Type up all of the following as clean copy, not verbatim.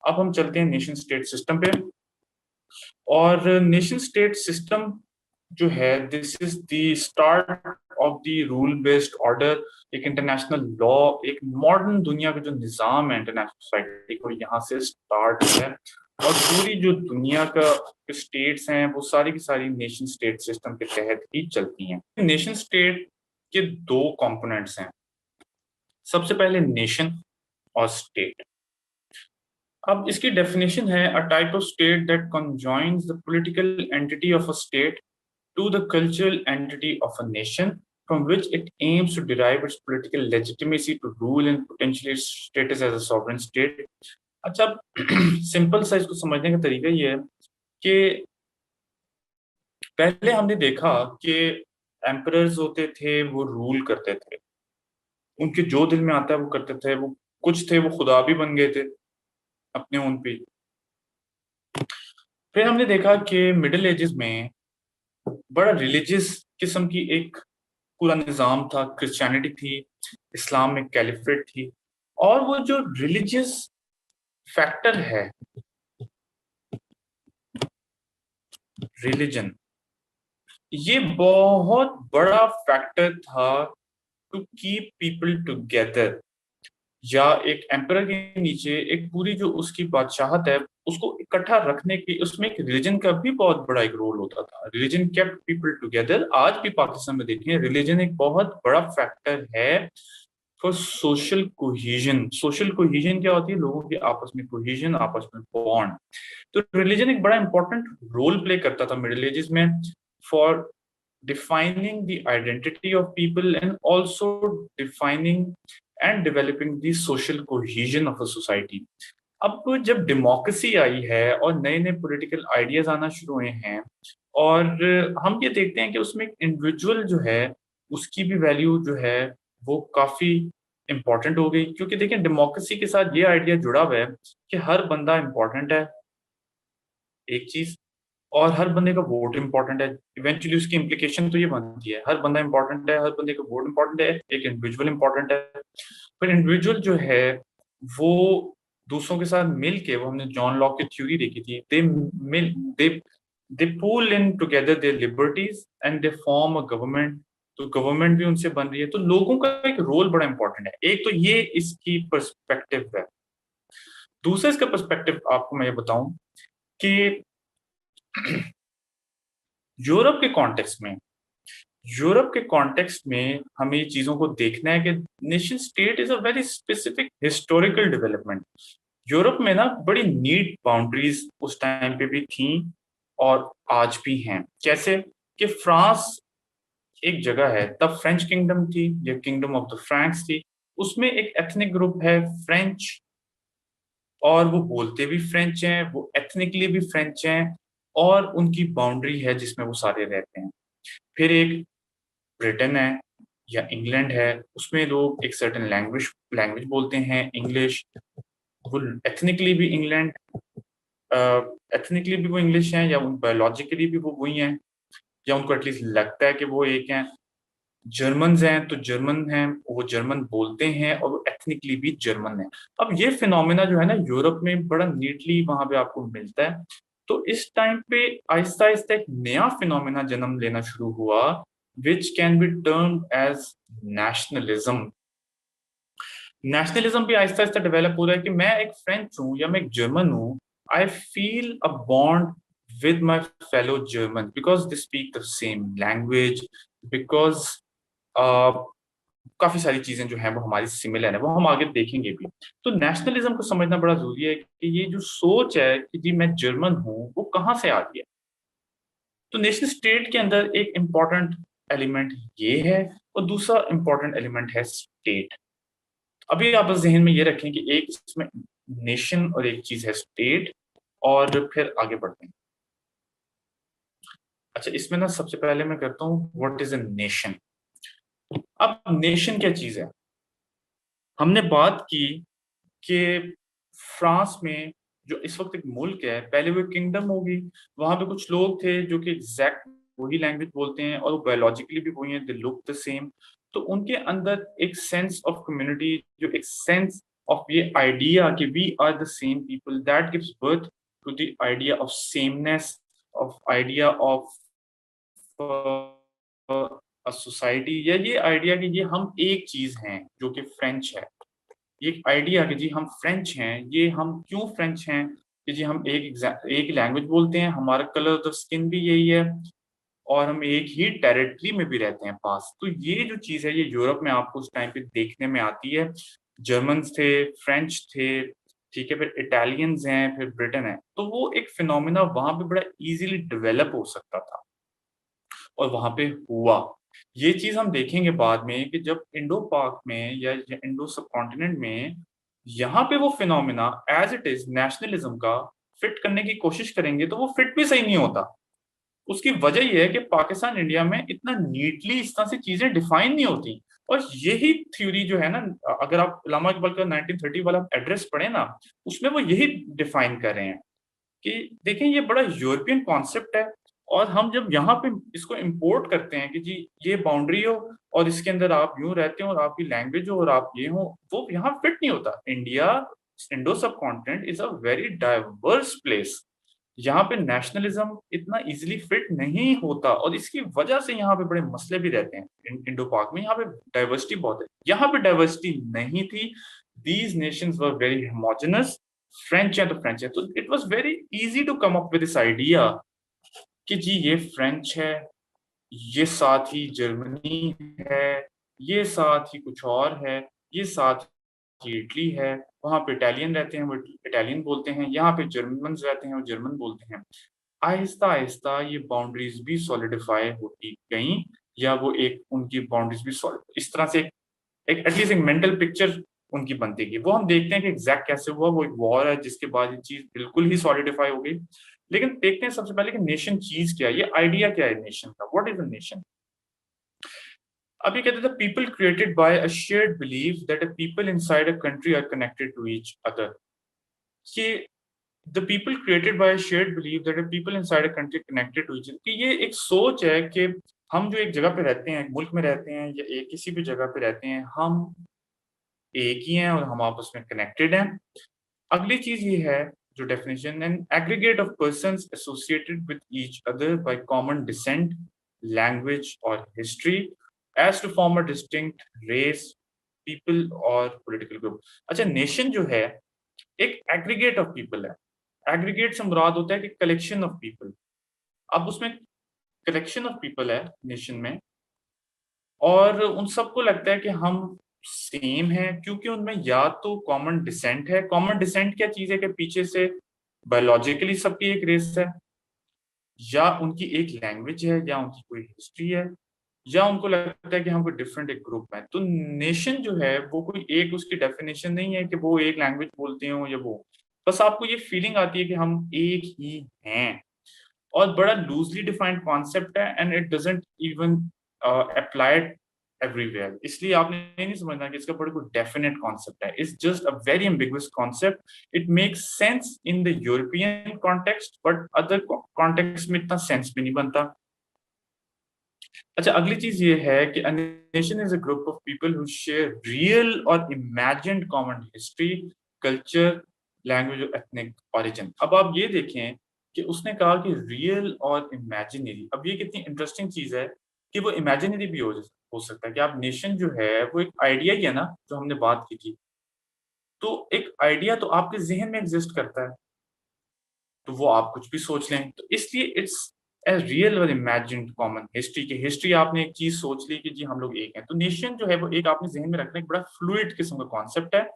अब हम चलते हैं नेशन स्टेट सिस्टम पे। और नेशन स्टेट सिस्टम जो है, this is the start of the rule based order. एक इंटरनेशनल लॉ, एक मॉडर्न दुनिया का जो निज़ाम है इंटरनेशनल सोसाइटी को, यहाँ से स्टार्ट है। और पूरी जो दुनिया का स्टेट्स हैं वो सारी की सारी नेशन स्टेट सिस्टम के तहत ही चलती हैं। नेशन स्टेट के दो कंपोनेंट्स हैं। सबसे पहले नेशन और स्टेट। अब इसकी डेफिनेशन है अ type of state that conjoins the political entity of a state to the cultural entity of a nation from which it aims to derive its political legitimacy to rule and potentially its status as a sovereign state। अच्छा, simple सा इसको समझने का तरीका ये है कि पहले हमने देखा कि एम्परर्स होते थे, वो रूल करते थे, उनके जो दिल में आता है वो करते थे। वो कुछ थे वो खुदा भी बन गए थे अपने उन पे। फिर हमने देखा कि मिडिल एजेस में बड़ा रिलीजियस किस्म की एक पूरा निज़ाम था। क्रिश्चियनिटी थी, इस्लाम में कैलिफेट थी। और वो जो रिलीजियस फैक्टर है, रिलीजन, ये बहुत बड़ा फैक्टर था टू कीप पीपल टुगेदर। या एक एम्परर के नीचे एक पूरी जो उसकी बादशाहत है उसको इकट्ठा रखने की, उसमें एक रिलीजन का भी बहुत बड़ा एक रोल होता था। Religion kept people together. आज भी पाकिस्तान में देखें, रिलीजन एक बहुत बड़ा फैक्टर है for social cohesion. Social cohesion क्या होती है? लोगों के आपस में कोहेजन, आपस में बॉन्ड। तो रिलीजन एक बड़ा इंपॉर्टेंट रोल प्ले करता था मिडिल एजेस में for defining the identity of people and also defining and developing the social cohesion of a society। अब जब डेमोक्रेसी आई है और नए नए पॉलिटिकल आइडियाज आना शुरू हुए हैं, और हम ये देखते हैं कि उसमें इंडिविजुअल जो है उसकी भी वैल्यू जो है वो काफी इंपॉर्टेंट हो गई। क्योंकि देखिए, डेमोक्रेसी के साथ ये आइडिया जुड़ा हुआ है कि हर बंदा इंपॉर्टेंट है, एक चीज, और हर बंदे का वोट इंपॉर्टेंट है। इवेंचुअली उसकी इम्प्लीकेशन तो ये बनती है, हर बंदा इंपॉर्टेंट है, हर बंदे का वोट इंपॉर्टेंट है, एक इंडिविजुअल इंपॉर्टेंट है। पर इंडिविजुअल जो है वो दूसरों के साथ मिल के, वो हमने जॉन लॉक की थ्योरी देखी थी, they they pool in together their liberties and they form a government. तो गवर्नमेंट भी उनसे बन रही है। तो लोगों का एक रोल बड़ा इंपॉर्टेंट है। एक तो ये इसकी पर्सपेक्टिव है। दूसरा इसका पर्सपेक्टिव आपको मैं ये बताऊं कि यूरोप के कॉन्टेक्स्ट में, यूरोप के कॉन्टेक्स्ट में हमें ये चीजों को देखना है कि nation state is a very specific historical development. Europe में ना बड़ी नीट बाउंड्रीज उस टाइम पे भी थी और आज भी हैं। कैसे कि फ्रांस एक जगह है, तब फ्रेंच किंगडम थी, ये किंगडम ऑफ द फ्रैंक्स थी। उसमें एक एथनिक ग्रुप है फ्रेंच, और वो बोलते भी फ्रेंच हैं, वो एथनिकली भी फ्रेंच हैं, और उनकी बाउंड्री है जिसमें वो सारे रहते हैं। फिर एक ब्रिटेन है या इंग्लैंड है, उसमें लोग एक सर्टेन लैंग्वेज लैंग्वेज बोलते हैं, इंग्लिश। वो एथनिकली भी इंग्लैंड, एथनिकली भी वो इंग्लिश हैं, या बायोलॉजिकली भी वो वही हैं, या उनको एटलीस्ट लगता है कि वो एक हैं। जर्मन्स हैं तो जर्मन हैं, वो जर्मन बोलते हैं और वो एथनिकली भी जर्मन है। अब ये फिनोमेना जो है ना यूरोप में बड़ा नीटली वहां पे आपको मिलता है। तो इस टाइम पे आहिस्ता आहिस्ता एक नया फिनोमेना जन्म लेना शुरू हुआ, which can be termed as nationalism. Nationalism भी आहिस्ता आहिस्ता डेवलप हो रहा है कि मैं एक फ्रेंच हूँ या मैं एक जर्मन हूँ। I feel a bond with my fellow German because they speak the same language, because काफी सारी चीजें जो हैं वो हमारी सिमिलर है, वो हम आगे देखेंगे भी। तो नेशनलिज्म को समझना बड़ा जरूरी है कि ये जो सोच है कि जी मैं जर्मन हूँ, वो कहाँ से आ रही है। तो नेशन स्टेट के अंदर एक इंपॉर्टेंट एलिमेंट ये है, और दूसरा इंपॉर्टेंट एलिमेंट है स्टेट। अभी आप बस जहन में ये रखें कि एक इसमें नेशन और एक चीज है स्टेट, और फिर आगे बढ़ते हैं। अच्छा, इसमें ना सबसे पहले मैं करता हूँ व्हाट इज अ नेशन। अब नेशन क्या चीज है? हमने बात की कि फ्रांस में जो इस वक्त एक मुल्क है, पहले वो किंगडम होगी, वहां पे कुछ लोग थे जो कि एग्जैक्ट वही लैंग्वेज बोलते हैं और वो बायोलॉजिकली भी वही हैं, दे लुक द सेम। तो उनके अंदर एक सेंस ऑफ कम्युनिटी, जो एक सेंस ऑफ ये आइडिया कि we are the same people, that gives birth to the idea of sameness, of idea of society, या ये आइडिया कि ये हम एक चीज हैं जो कि फ्रेंच है। ये आइडिया कि जी हम फ्रेंच हैं, ये हम क्यों फ्रेंच हैं कि जी हम एक लैंग्वेज बोलते हैं, हमारा कलर ऑफ स्किन भी यही है, और हम एक ही टेरिटरी में भी रहते हैं पास। तो ये जो चीज है ये यूरोप में आपको उस टाइम पे देखने में आती है। जर्मन्स थे, फ्रेंच थे, ठीक है, फिर इटालियंस हैं, फिर ब्रिटेन है। तो वो एक फिनोमिना वहां पे बड़ा इजीली डेवलप हो सकता था और वहां पे हुआ। ये चीज हम देखेंगे बाद में कि जब इंडो पाक में या इंडो सब कॉन्टिनेंट में यहाँ पे वो phenomena as it is nationalism का फिट करने की कोशिश करेंगे तो वो फिट भी सही नहीं होता। उसकी वजह यह है कि पाकिस्तान इंडिया में इतना नीटली इस तरह से चीजें डिफाइन नहीं होती। और यही थ्योरी जो है ना, अगर आप अल्लामा इकबाल का 1930 वाला एड्रेस पढ़े ना, उसमें वो यही डिफाइन कर रहे हैं कि देखें ये बड़ा यूरोपियन कॉन्सेप्ट है, और हम जब यहाँ पे इसको इंपोर्ट करते हैं कि जी ये बाउंड्री हो और इसके अंदर आप यूं रहते हो और आपकी लैंग्वेज हो और आप ये हो, वो यहाँ फिट नहीं होता। इंडिया, इंडो सब continent is a very diverse place. यहाँ पे नेशनलिज्म इतना इजीली फिट नहीं होता, और इसकी वजह से यहाँ पे बड़े मसले भी रहते हैं। इंडो पाक में यहाँ पे डाइवर्सिटी बहुत है, यहाँ पे डाइवर्सिटी नहीं थी। These nations were very homogenous. French है तो फ्रेंच है, तो it was very easy to come up with this idea कि जी ये फ्रेंच है, ये साथ ही जर्मनी है, ये साथ ही कुछ और है, ये साथ ही इटली है, वहां पे इटालियन रहते हैं वो इटालियन बोलते हैं, यहाँ पे जर्मन रहते हैं वो जर्मन बोलते हैं। आहिस्ता आहिस्ता ये बाउंड्रीज भी सॉलिडिफाई होती गई, या वो एक उनकी बाउंड्रीज भी इस तरह से एक एटलीस्ट एक मेंटल पिक्चर उनकी बनती गई। वो हम देखते हैं कि एग्जैक्ट कैसे हुआ, वो एक वॉर है जिसके बाद ये चीज बिल्कुल ही सॉलिडिफाई हो गई। लेकिन देखते हैं सबसे पहले कि नेशन चीज क्या है, ये आइडिया क्या है नेशन का, व्हाट इज अ नेशन। अब ये कहते थे people created by a shared belief that a people inside a country are connected to each other. कि the people created by shared believe that people inside a country connected to each other, कि ये एक सोच है कि हम जो एक जगह पे रहते हैं, एक मुल्क में रहते हैं या एक किसी भी जगह पे रहते हैं, हम एक ही हैं और हम आपस में कनेक्टेड हैं। अगली चीज ये है जो definition, an aggregate of persons associated with each other by common descent, language और history as to form a distinct race, people और पॉलिटिकल ग्रुप। अच्छा, नेशन जो है एक एग्रीगेट ऑफ पीपल है। एग्रीगेट से मुराद होता है कि कलेक्शन ऑफ पीपल। अब उसमें कलेक्शन ऑफ पीपल है नेशन में, और उन सबको लगता है कि हम सेम है क्योंकि उनमें या तो कॉमन डिसेंट है। कॉमन डिसेंट क्या चीज है कि पीछे से बायोलॉजिकली सबकी एक रेस है, या उनकी एक लैंग्वेज है, या उनकी कोई हिस्ट्री है, या उनको लगता है कि हम कोई डिफरेंट एक ग्रुप है। तो नेशन जो है वो कोई एक उसकी डेफिनेशन नहीं है कि वो एक लैंग्वेज बोलते हो या वो, बस आपको ये फीलिंग आती है कि हम एक ही हैं। और बड़ा लूजली डिफाइंड कॉन्सेप्ट है, and it doesn't even applied everywhere. इसलिए आपने ये नहीं समझना कि इसका बड़ा कोई डेफिनेट कॉन्सेप्ट है। It's just a very ambiguous concept. It makes sense in the European context, but other context में इतना सेंस भी नहीं बनता। अच्छा, अगली चीज ये है कि a nation is a group of people who share real or imagined common history, culture, language और ethnic origin। अब आप ये देखें कि उसने कहा कि रियल और इमेजिनरी। अब ये कितनी इंटरेस्टिंग चीज है कि वो इमेजिनरी भी हो सकता है कि आप नेशन जो है वो एक आइडिया ही है ना, जो हमने बात की थी। तो एक आइडिया तो आपके जहन में एग्जिस्ट करता है, तो वो आप कुछ भी सोच लें, तो इसलिए इट्स ए रियल और इमेजिन्ड कॉमन हिस्ट्री। की हिस्ट्री आपने एक चीज सोच ली कि जी हम लोग एक हैं, तो नेशन जो है वो एक आपने जहन में रखना एक बड़ा फ्लूइड किस्म का कॉन्सेप्ट है।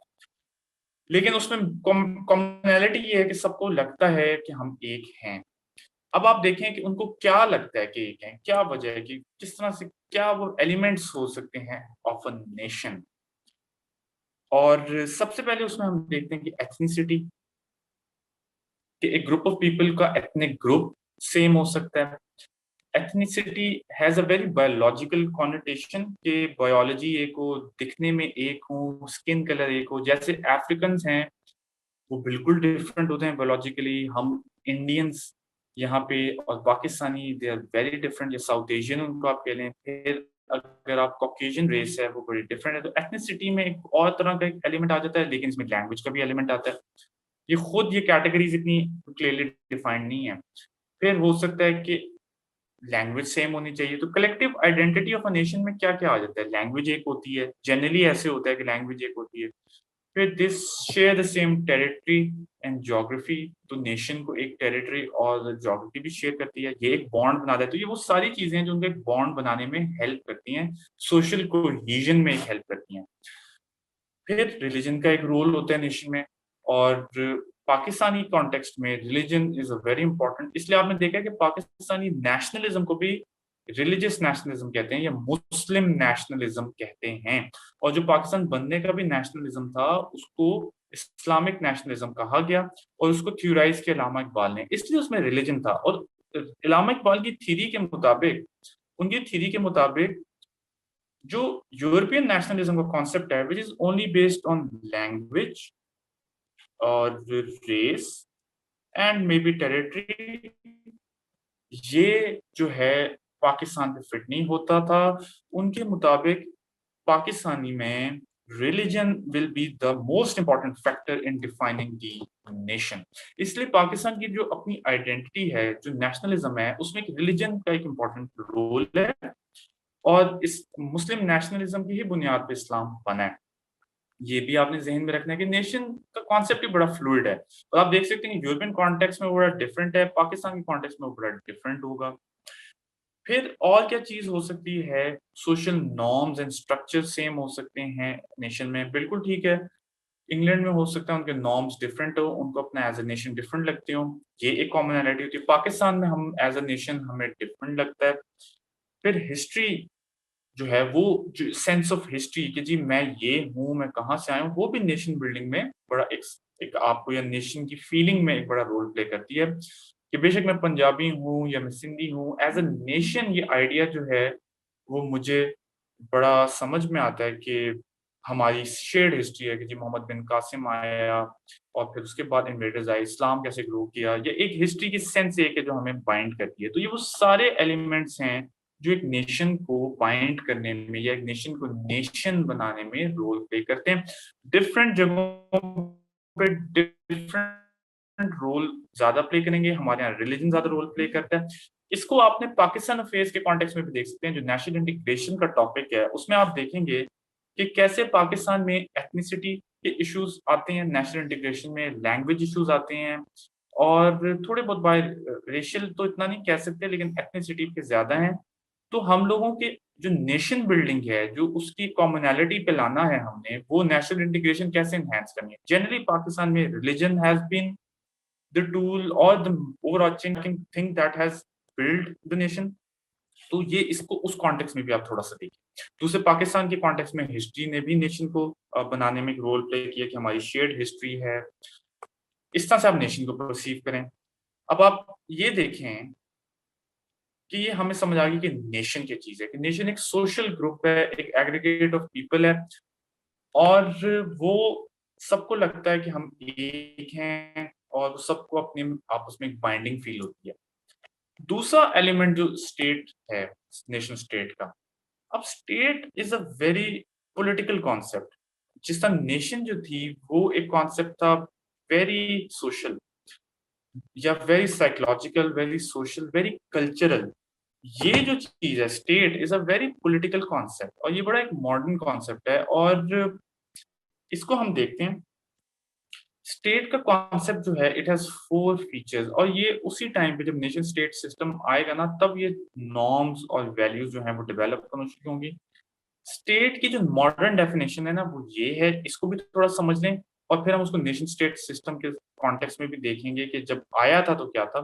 लेकिन उसमें कॉमनैलिटी ये है कि सबको लगता है कि हम एक हैं। अब आप देखें कि उनको क्या लगता है कि एक है, क्या वजह है कि किस तरह से क्या वो एलिमेंट्स हो सकते हैं ऑफ अ नेशन। और सबसे पहले उसमें हम देखते हैं कि एथनिसिटी, कि एक ग्रुप ऑफ पीपल का एथनिक ग्रुप सेम हो सकता है। Ethnicity has a very biological connotation, कि बायोलॉजी एक हो, दिखने में एक हो, स्किन कलर एक हो। जैसे अफ्रीकन हैं वो बिल्कुल डिफरेंट होते हैं बायोलॉजिकली, हम इंडियंस यहाँ पे और Pakistani they are very different, या साउथ एशियन उनको आप कह लें। फिर अगर आप कॉकेशियन रेस है वो बड़ी डिफरेंट है, तो एथनिसिटी में एक और तरह का एक एलिमेंट आ जाता है, लेकिन इसमें लैंग्वेज का भी एलिमेंट आता है। ये खुद ये कैटेगरीज़ इतनी क्लियरली डिफाइंड नहीं है। फिर हो सकता है कि लैंग्वेज सेम होनी चाहिए, तो collective identity of a nation में क्या-क्या आ जाता है? लैंग्वेज एक होती है, जनरली ऐसे होता है कि लैंग्वेज एक होती है। फिर this share the same territory and geography, तो नेशन को एक टेरिटरी और ज्योग्राफी भी शेयर करती है, ये एक बॉन्ड बना देता है। तो ये वो सारी चीज़ें हैं जो उनको एक बॉन्ड बनाने में हेल्प करती हैं, सोशल कोहेजन में हेल्प करती हैं। फिर रिलीजन का एक रोल होता है नेशन में, और पाकिस्तानी कॉन्टेक्स्ट में religion is a very important, इसलिए आपने देखा है कि पाकिस्तानी नेशनलिज़्म को भी रिलिजियस नेशनलिज़्म कहते हैं या मुस्लिम नेशनलिज़्म कहते हैं। और जो पाकिस्तान बनने का भी नेशनलिज़्म था, उसको इस्लामिक नेशनलिज़्म कहा गया और उसको थ्योराइज़ किया अल्लामा इकबाल ने, इसलिए उसमें रिलीजन था। और अल्लामा इकबाल की थ्योरी के मुताबिक, उनकी थ्योरी के मुताबिक जो यूरोपियन नेशनलिज्म का कॉन्सेप्ट है, which is only based on language और race and may be territory, ये जो है पाकिस्तान पे फिट नहीं होता था। उनके मुताबिक पाकिस्तानी में religion will be the most important factor in defining the nation. इसलिए पाकिस्तान की जो अपनी आइडेंटिटी है, जो नेशनलिज्म है, उसमें एक रिलीजन का एक इंपॉर्टेंट रोल है, और इस मुस्लिम नेशनलिज्म की ही बुनियाद पे इस्लाम बना है। ये भी आपने ज़हन में रखना है कि नेशन का कॉन्सेप्ट ही बड़ा फ्लूइड है, और आप देख सकते हैं कि यूरोपियन कॉन्टेक्स्ट में वो बड़ा डिफरेंट है, पाकिस्तान के कॉन्टेक्स्ट में वो बड़ा डिफरेंट होगा। फिर और क्या चीज़ हो सकती है? Social norms and structure same हो सकते हैं नेशन में, बिल्कुल ठीक है। इंग्लैंड में हो सकता है उनके नॉर्म्स डिफरेंट हो, उनको अपना एज़ अ नेशन डिफरेंट लगते हों, ये एक कॉमनैलिटी होती है। पाकिस्तान में हम एज़ अ नेशन हमें डिफरेंट लगता है। फिर हिस्ट्री जो है, वो जो सेंस ऑफ हिस्ट्री कि जी मैं ये हूँ, मैं कहाँ से आया हूँ, वो भी नेशन बिल्डिंग में बड़ा एक आपको या नेशन की फीलिंग में एक बड़ा रोल प्ले करती है, कि बेशक मैं पंजाबी हूँ या मैं सिंधी हूँ, एज़ अ नेशन ये आइडिया जो है, वो मुझे बड़ा समझ में आता है कि हमारी शेयर्ड हिस्ट्री है कि जी मोहम्मद बिन कासिम आया और फिर उसके बाद इन्वेडर्स आए, इस्लाम कैसे ग्रो किया, ये एक हिस्ट्री की सेंस एक है जो हमें बाइंड करती है। तो ये वो सारे एलिमेंट्स हैं जो एक नेशन को बाइंड करने में या एक नेशन को नेशन बनाने में रोल प्ले करते हैं। डिफरेंट जगहों पे डिफरेंट रोल ज़्यादा प्ले करेंगे, हमारे यहाँ रिलिजन ज़्यादा रोल प्ले करता है। इसको आपने पाकिस्तान अफेयर्स के कॉन्टेक्स्ट में भी देख सकते हैं, जो नेशनल इंटीग्रेशन का टॉपिक है, उसमें आप देखेंगे कि कैसे पाकिस्तान में एथनिसिटी के इश्यूज़ आते हैं, नेशनल इंटीग्रेशन में लैंग्वेज इश्यूज़ आते हैं, और थोड़े बहुत रेशियल तो इतना नहीं कह सकते, लेकिन एथनिसिटी के ज़्यादा हैं। तो हम लोगों के जो नेशन बिल्डिंग है, जो उसकी कॉमनैलिटी पे लाना है हमने, वो नेशनल इंटीग्रेशन कैसे एनहांस करनी है। जनरली पाकिस्तान में religion has been the tool और the overarching thing that has build the nation. तो ये इसको उस कॉन्टेक्स्ट में भी आप थोड़ा-सा देखिए। दूसरे पाकिस्तान के कॉन्टेक्स्ट में हिस्ट्री ने भी नेशन को बनाने में एक रोल प्ले किया कि हमारी शेयर्ड हिस्ट्री है। इस तरह से आप नेशन को परसीव करें। अब आप ये देखें कि ये हमें समझ आ गई कि नेशन क्या चीज़ है, कि नेशन एक सोशल ग्रुप है, एक एग्रीगेट ऑफ पीपल है, और वो सबको लगता है कि हम एक हैं, और सबको अपने आपस में एक बाइंडिंग फील होती है। दूसरा एलिमेंट जो स्टेट है, नेशन स्टेट का, अब state is a very political concept. जिस तरह नेशन जो थी, वो एक कॉन्सेप्ट था वेरी सोशल या very psychological, very social, very cultural. ये जो चीज़ है state is a very political concept, और ये बड़ा एक मॉडर्न कॉन्सेप्ट है, और इसको हम देखते हैं। स्टेट का कॉन्सेप्ट जो है, इट हैज़ 4 फीचर्स, और ये उसी टाइम पे जब नेशन स्टेट सिस्टम आएगा ना, तब ये नॉर्म्स और वैल्यूज़ जो हैं वो डेवलप होना शुरू होंगी। स्टेट की जो मॉडर्न डेफिनिशन है ना, वो ये है, इसको भी थोड़ा समझ लें, और फिर हम उसको नेशन स्टेट सिस्टम के कॉन्टेक्स्ट में भी देखेंगे कि जब आया था तो क्या था।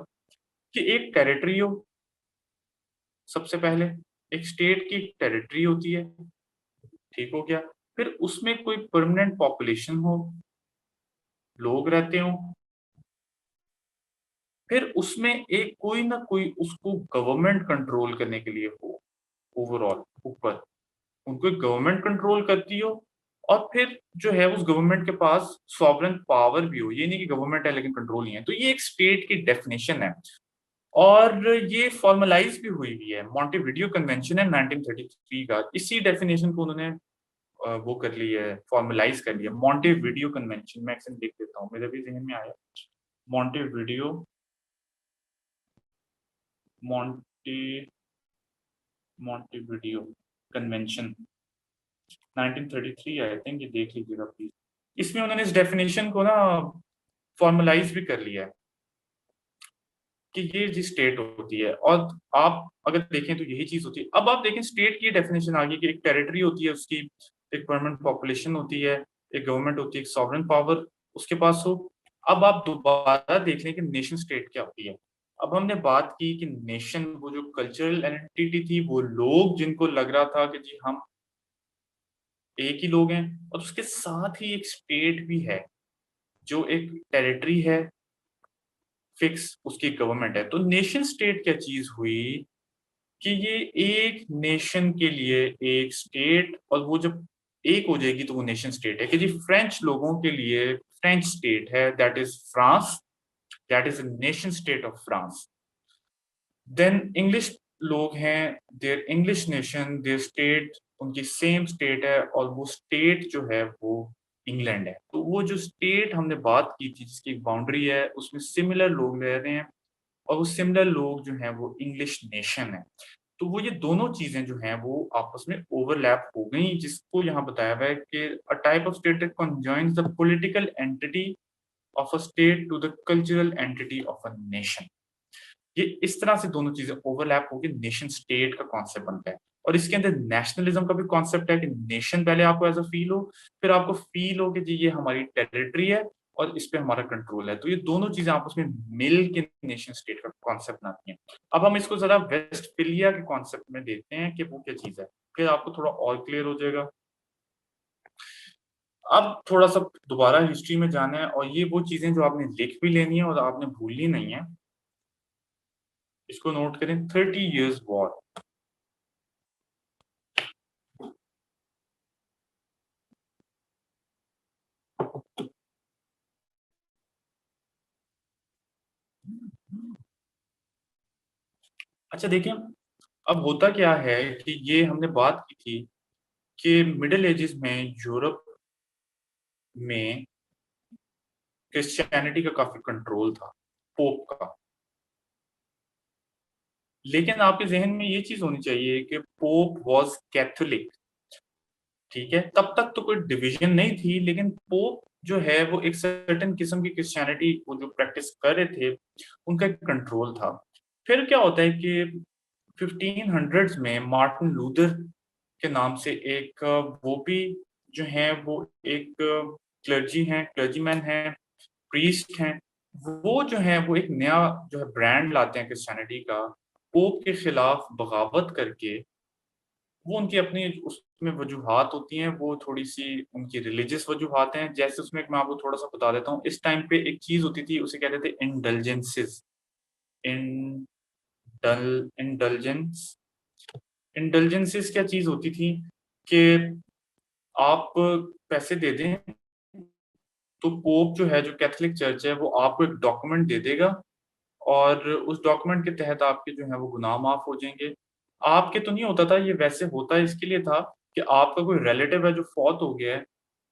कि एक टेरिटरी हो, सबसे पहले एक स्टेट की टेरिटरी होती है, ठीक हो गया। फिर उसमें कोई परमानेंट पॉपुलेशन हो, लोग रहते हों, फिर उसमें एक कोई ना कोई उसको गवर्नमेंट कंट्रोल करने के लिए हो, ओवरऑल ऊपर, उनको एक गवर्नमेंट कंट्रोल करती हो, और फिर जो है उस गवर्नमेंट के पास सॉवरेन पावर भी हो, ये नहीं कि गवर्नमेंट है लेकिन कंट्रोल नहीं है। तो ये एक स्टेट की डेफिनिशन है। और ये फॉर्मलाइज भी हुई है, मॉन्टेविडियो कन्वेंशन है 1933 का, इसी डेफिनेशन को उन्होंने वो कर ली है, फॉर्मलाइज कर लिया, मॉन्टेविडियो कन्वेंशन। मैं एक्शन देख देता हूँ, मेरे भी जहन में आया, मॉन्टेविडियो मॉन्टे मॉन्टेविडियो कन्वेंशन 1933 आई थिंक, ये देख लीजिएगा प्लीज। इसमें उन्होंने इस डेफिनेशन को ना फॉर्मलाइज भी कर लिया है कि ये जी स्टेट होती है, और आप अगर देखें तो यही चीज होती है। अब आप देखें स्टेट की डेफिनेशन आ गई कि एक टेरिटरी होती है, उसकी एक परमानेंट पॉपुलेशन होती है, एक गवर्नमेंट होती है, एक सॉवरेन पावर उसके पास हो। अब आप दोबारा देख लें कि नेशन स्टेट क्या होती है। अब हमने बात की कि नेशन, वो जो कल्चरल आइडेंटिटी थी, वो लोग जिनको लग रहा था कि जी हम एक ही लोग हैं, और उसके साथ ही एक स्टेट भी है जो एक टेरिटरी है फिक्स, उसकी गवर्नमेंट है। तो नेशन स्टेट क्या चीज हुई कि ये एक नेशन के लिए एक स्टेट, और वो जब एक हो जाएगी तो वो नेशन स्टेट है। कि जी फ्रेंच लोगों के लिए फ्रेंच स्टेट है, that is France, that is a nation state of France. Then English लोग हैं, their English nation, their state, उनकी सेम स्टेट है, और वो स्टेट जो है वो इंग्लैंड है। तो वो जो स्टेट हमने बात की थी जिसकी एक बाउंड्री है, उसमें सिमिलर लोग रह रहे हैं, और वो सिमिलर लोग जो हैं वो इंग्लिश नेशन है। तो वो ये दोनों चीजें जो हैं वो आपस में ओवरलैप हो गई, जिसको यहाँ बताया हुआ है कि a type of state that conjoins the political entity of a state to the cultural entity of a nation. ये इस तरह से दोनों चीजें ओवरलैप होकर नेशन स्टेट का कॉन्सेप्ट बनता है। और इसके अंदर नेशनलिज्म का भी कॉन्सेप्ट है कि नेशन पहले आपको एज अ फील हो, फिर आपको फील हो कि जी ये हमारी टेरिटरी है और इस पे हमारा कंट्रोल है। तो ये दोनों चीजें आपस में मिल के नेशन स्टेट का कॉन्सेप्ट बनाती हैं। अब हम इसको जरा वेस्टफिलिया के कॉन्सेप्ट में देखते हैं कि वो क्या चीज है, फिर आपको थोड़ा और क्लियर हो जाएगा। अब थोड़ा सा दोबारा हिस्ट्री में जाना है, और ये वो चीजें जो आपने लिख भी लेनी है और आपने भूलनी नहीं है। इसको नोट करें, 30 years वॉर। अच्छा देखिए, अब होता क्या है कि ये हमने बात की थी कि मिडिल एजेस में यूरोप में क्रिश्चियनिटी का काफी कंट्रोल था, पोप का। लेकिन आपके जहन में ये चीज होनी चाहिए कि पोप वाज कैथोलिक, ठीक है, तब तक तो कोई डिवीजन नहीं थी, लेकिन पोप जो है वो एक सर्टेन किस्म की क्रिश्चियनिटी वो जो प्रैक्टिस कर रहे थे उनका एक कंट्रोल था। फिर क्या होता है कि 1500s में मार्टिन लूथर के नाम से एक वो भी जो है वो एक क्लर्जी हैं, क्लर्जीमैन हैं, प्रीस्ट हैं। वो जो है वो एक नया जो है ब्रांड लाते हैं क्रिश्चियनिटी का, पोप के खिलाफ बगावत करके। वो उनकी अपनी उसमें वजूहात होती हैं, वो थोड़ी-सी उनकी रिलीजियस वजूहात हैं। जैसे उसमें मैं आपको थोड़ा-सा बता देता हूँ। इस टाइम पे एक चीज़ होती थी, उसे कहते थे इंडल्जेंसेस। इंडल्जेंस इंडल्जेंसेस क्या चीज़ होती थी कि आप पैसे दे दें, तो पोप जो है, जो कैथोलिक चर्च है, वो आपको एक डॉक्यूमेंट दे देगा, और उस डॉक्यूमेंट के तहत आपके जो है वो गुनाह माफ हो जाएँगे। आपके तो नहीं होता था, ये वैसे होता इसके लिए था कि आपका कोई रिलेटिव है जो फौत हो गया है,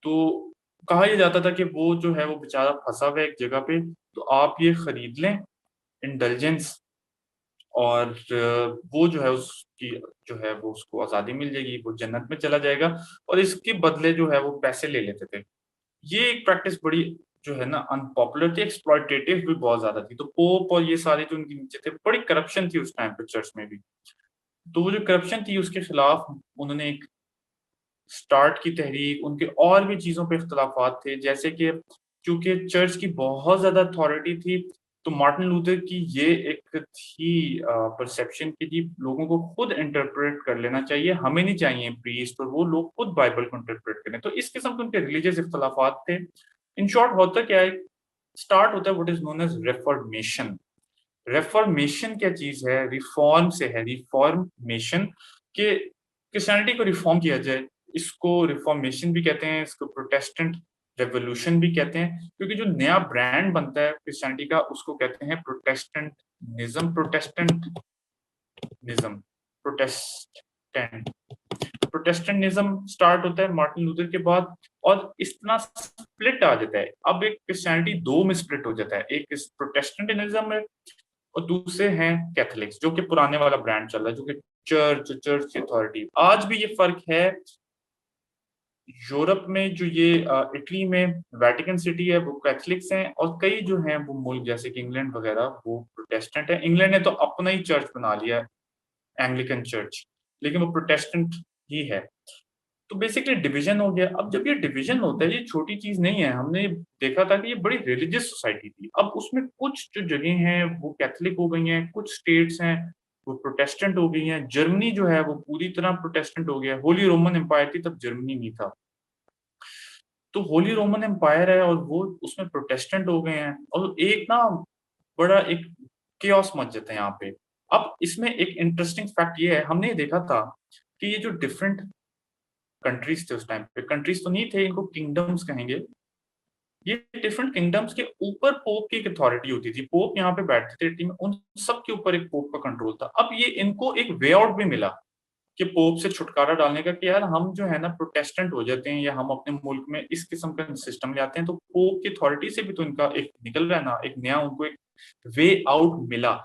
तो कहा ये जाता था कि वो जो है वो बेचारा फँसा हुआ है एक जगह पे, तो आप ये खरीद लें इंडल्जेंस, और वो जो है उसकी जो है वो उसको आज़ादी मिल जाएगी, वो जन्नत में चला जाएगा, और इसके बदले जो है वो पैसे ले लेते थे। ये एक प्रैक्टिस बड़ी जो है ना अनपॉपुलर थी, एक्सप्लॉइटेटिव भी बहुत ज़्यादा थी। तो पोप और ये सारे जो उनके नीचे थे, बड़ी करप्शन थी उस टाइम पे चर्च में भी। तो वो जो करप्शन थी उसके खिलाफ उन्होंने एक स्टार्ट की तहरीक, उनके और भी चीज़ों पे इख्तिलाफ़ात थे, जैसे कि चूँकि चर्च की बहुत ज़्यादा अथॉरिटी थी, तो मार्टिन लूथर की ये एक थी परसेप्शन कि जी लोगों को खुद इंटरप्रेट कर लेना चाहिए, हमें नहीं चाहिए प्रीस्ट, और वो लोग खुद बाइबल को इंटरप्रेट करें। तो इस किस्म के उनके रिलीजियस इख्तिलाफ़ात थे। इन शॉर्ट होता क्या है, स्टार्ट होता है what is known as reformation. Reformation क्या चीज़ है? रिफॉर्म से है, रिफॉर्मेशन, कि क्रिश्चियनिटी को रिफॉर्म किया जाए। इसको रिफॉर्मेशन भी कहते हैं, इसको प्रोटेस्टेंट रेवोल्यूशन भी कहते हैं, क्योंकि जो नया ब्रांड बनता है क्रिश्चियनिटी का उसको कहते हैं Protestant Protestantism, Protestant Protestantism start होता है मार्टिन लूथर के बाद, और इतना स्प्लिट आ जाता है। अब एक क्रिश्चियनिटी दो में स्प्लिट हो जाता है, एक प्रोटेस्टेंटिज्म है और दूसरे हैं कैथोलिक्स, जो कि पुराने वाला ब्रांड चल रहा है, जो कि चर्च की अथॉरिटी। आज भी ये फर्क है। यूरोप में जो ये इटली में वेटिकन सिटी है वो कैथलिक्स हैं, और कई जो हैं वो मुल्क जैसे कि इंग्लैंड वगैरह वो प्रोटेस्टेंट है। इंग्लैंड ने तो अपना ही चर्च बना लिया है, एंग्लिकन चर्च, लेकिन वो प्रोटेस्टेंट ही है। तो बेसिकली डिवीजन हो गया। अब जब ये डिवीजन होता है, ये छोटी चीज नहीं है। हमने देखा था कि ये बड़ी रिलीजियस सोसाइटी थी। अब उसमें कुछ जो जगह हैं वो कैथलिक हो गई हैं, कुछ स्टेट्स हैं वो प्रोटेस्टेंट हो गई हैं। जर्मनी जो है वो पूरी तरह प्रोटेस्टेंट हो गया। होली रोमन एम्पायर थी तब, जर्मनी नहीं था। तो होली रोमन एम्पायर है और वो उसमें प्रोटेस्टेंट हो गए हैं, और एक ना बड़ा एक केओस मच जाता है यहाँ पे। अब इसमें एक इंटरेस्टिंग फैक्ट ये है, हमने ये देखा था कि ये जो डिफरेंट कंट्रीज थे उस टाइम पे, कंट्रीज तो नहीं थे, इनको किंगडम्स कहेंगे। ये डिफरेंट किंगडम्स के ऊपर पोप की एक अथॉरिटी होती थी। पोप यहाँ पे बैठते थे इटली में, उन सब के ऊपर एक पोप का कंट्रोल था। अब ये इनको एक वे आउट भी मिला कि पोप से छुटकारा डालने का, कि यार हम जो है ना प्रोटेस्टेंट हो जाते हैं, या हम अपने मुल्क में इस किस्म का सिस्टम ले आते हैं, तो पोप की अथॉरिटी से भी तो इनका एक निकल रहा है ना, एक नया उनको एक वे आउट मिला।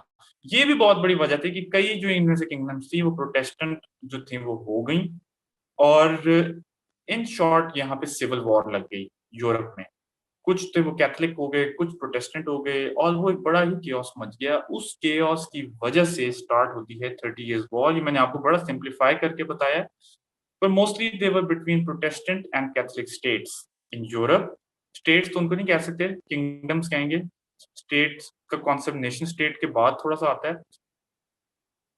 ये भी बहुत बड़ी वजह थी कि कई जो इनमें से किंगडम्स थी वो प्रोटेस्टेंट जो थी वो हो गई, और इन शॉर्ट यहाँ पे सिविल वॉर लग गई यूरोप में। कुछ थे वो कैथलिक हो गए, कुछ प्रोटेस्टेंट हो गए, और वो एक बड़ा ही केओस मच गया। उस केओस की वजह से स्टार्ट होती है 30 इयर्स वॉर। ये मैंने आपको बड़ा सिंप्लीफाई करके बताया, पर mostly they were between Protestant and Catholic states in Europe. States तो उनको नहीं कह सकते, किंगडम्स कहेंगे। स्टेट्स का कॉन्सेप्ट नेशन स्टेट के बाद थोड़ा सा आता है।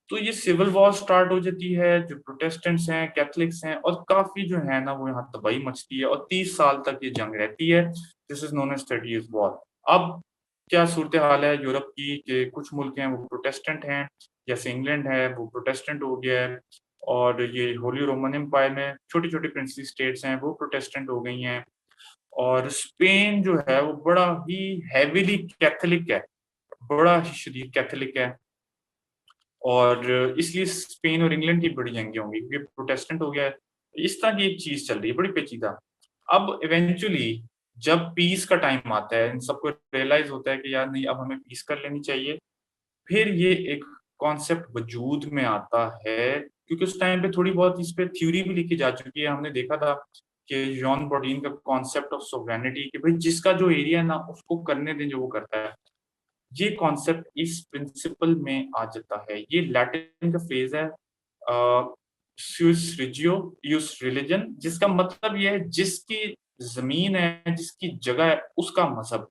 तो ये सिविल वॉर स्टार्ट हो जाती है, जो प्रोटेस्टेंट्स हैं, कैथलिक्स हैं, और काफी जो है ना वो यहाँ तबाही मचती है, और 30 साल तक ये जंग रहती है। This is known as 30 years war. अब क्या सूरत हाल है यूरोप की, कि कुछ मुल्क हैं वो प्रोटेस्टेंट हैं, जैसे इंग्लैंड है वो प्रोटेस्टेंट हो गया है, और ये होली रोमन एम्पायर में छोटी छोटी प्रिंसली स्टेट्स हैं वो प्रोटेस्टेंट हो गई हैं, और स्पेन जो है वो बड़ा ही हैवीली कैथोलिक है, बड़ा ही शदीद कैथोलिक है। और इसलिए स्पेन और इंग्लैंड की बड़ी जंगें होंगी, क्योंकि प्रोटेस्टेंट हो गया है। इस तरह की एक चीज चल रही है, बड़ी पेचीदा। अब इवेंचुअली जब पीस का टाइम आता है, इन सबको रियलाइज होता है कि यार नहीं, अब हमें पीस कर लेनी चाहिए। फिर ये एक कॉन्सेप्ट वजूद में आता है, क्योंकि उस टाइम पे थोड़ी बहुत इस पे थ्योरी भी लिखी जा चुकी है। हमने देखा था कि जॉन बॉडीन का कॉन्सेप्ट ऑफ सोवरेनिटी, कि भाई जिसका जो एरिया है ना उसको करने दें जो वो करता है। ये कॉन्सेप्ट इस प्रिंसिपल में आ जाता है। ये लैटिन का फ्रेज है, स्यूस रिजियो यूस रिलीजन, जिसका मतलब ये है जिसकी जमीन है, जिसकी जगह है, उसका मजहब।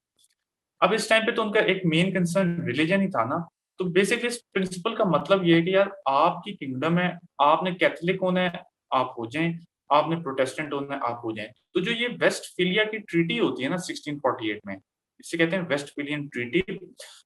अब इस टाइम पे तो उनका एक मेन कंसर्न रिलीजन ही था ना। तो बेसिकली इस प्रिंसिपल का मतलब ये है कि यार आपकी किंगडम है, आपने कैथोलिक होना है आप हो जाएं, आपने प्रोटेस्टेंट होना है आप हो जाएं। तो जो ये वेस्टफिलिया की ट्रीटी होती है ना 1648 में, इसे कहते हैं वेस्टफिलियन ट्रीटी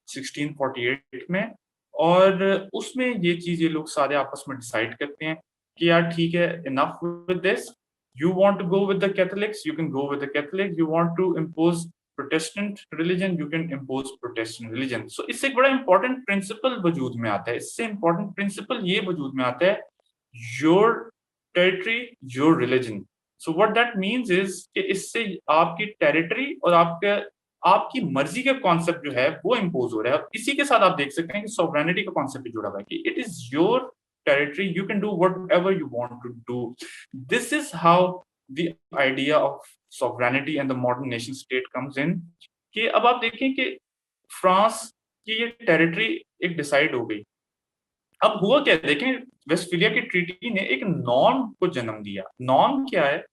1648 में, और उसमें ये चीज ये लोग सारे आपस में डिसाइड करते हैं कि यार ठीक है, enough with this. You want to go with the Catholics, you can go with the Catholics. You want to impose Protestant religion, you can impose Protestant religion. So इससे एक बड़ा important principle वजूद में आता है। इससे important principle ये वजूद में आता है, your territory, your religion. So what that means is कि इससे आपकी territory और आपकी मर्जी का कॉन्सेप्ट जो है वो इम्पोज हो रहा है। इसी के साथ आप देख सकते हैं कि सॉवरेनिटी का कॉन्सेप्ट भी जुड़ा हुआ है, कि it is your territory, you can do whatever you want to do. This is how the idea of sovereignty and the modern nation state comes in. कि अब आप देखें कि फ्रांस की ये टेरिटरी एक डिसाइड हो गई। अब हुआ क्या, देखें वेस्टफिलिया की ट्रीटी ने एक नॉर्म को जन्म दिया। नॉर्म क्या है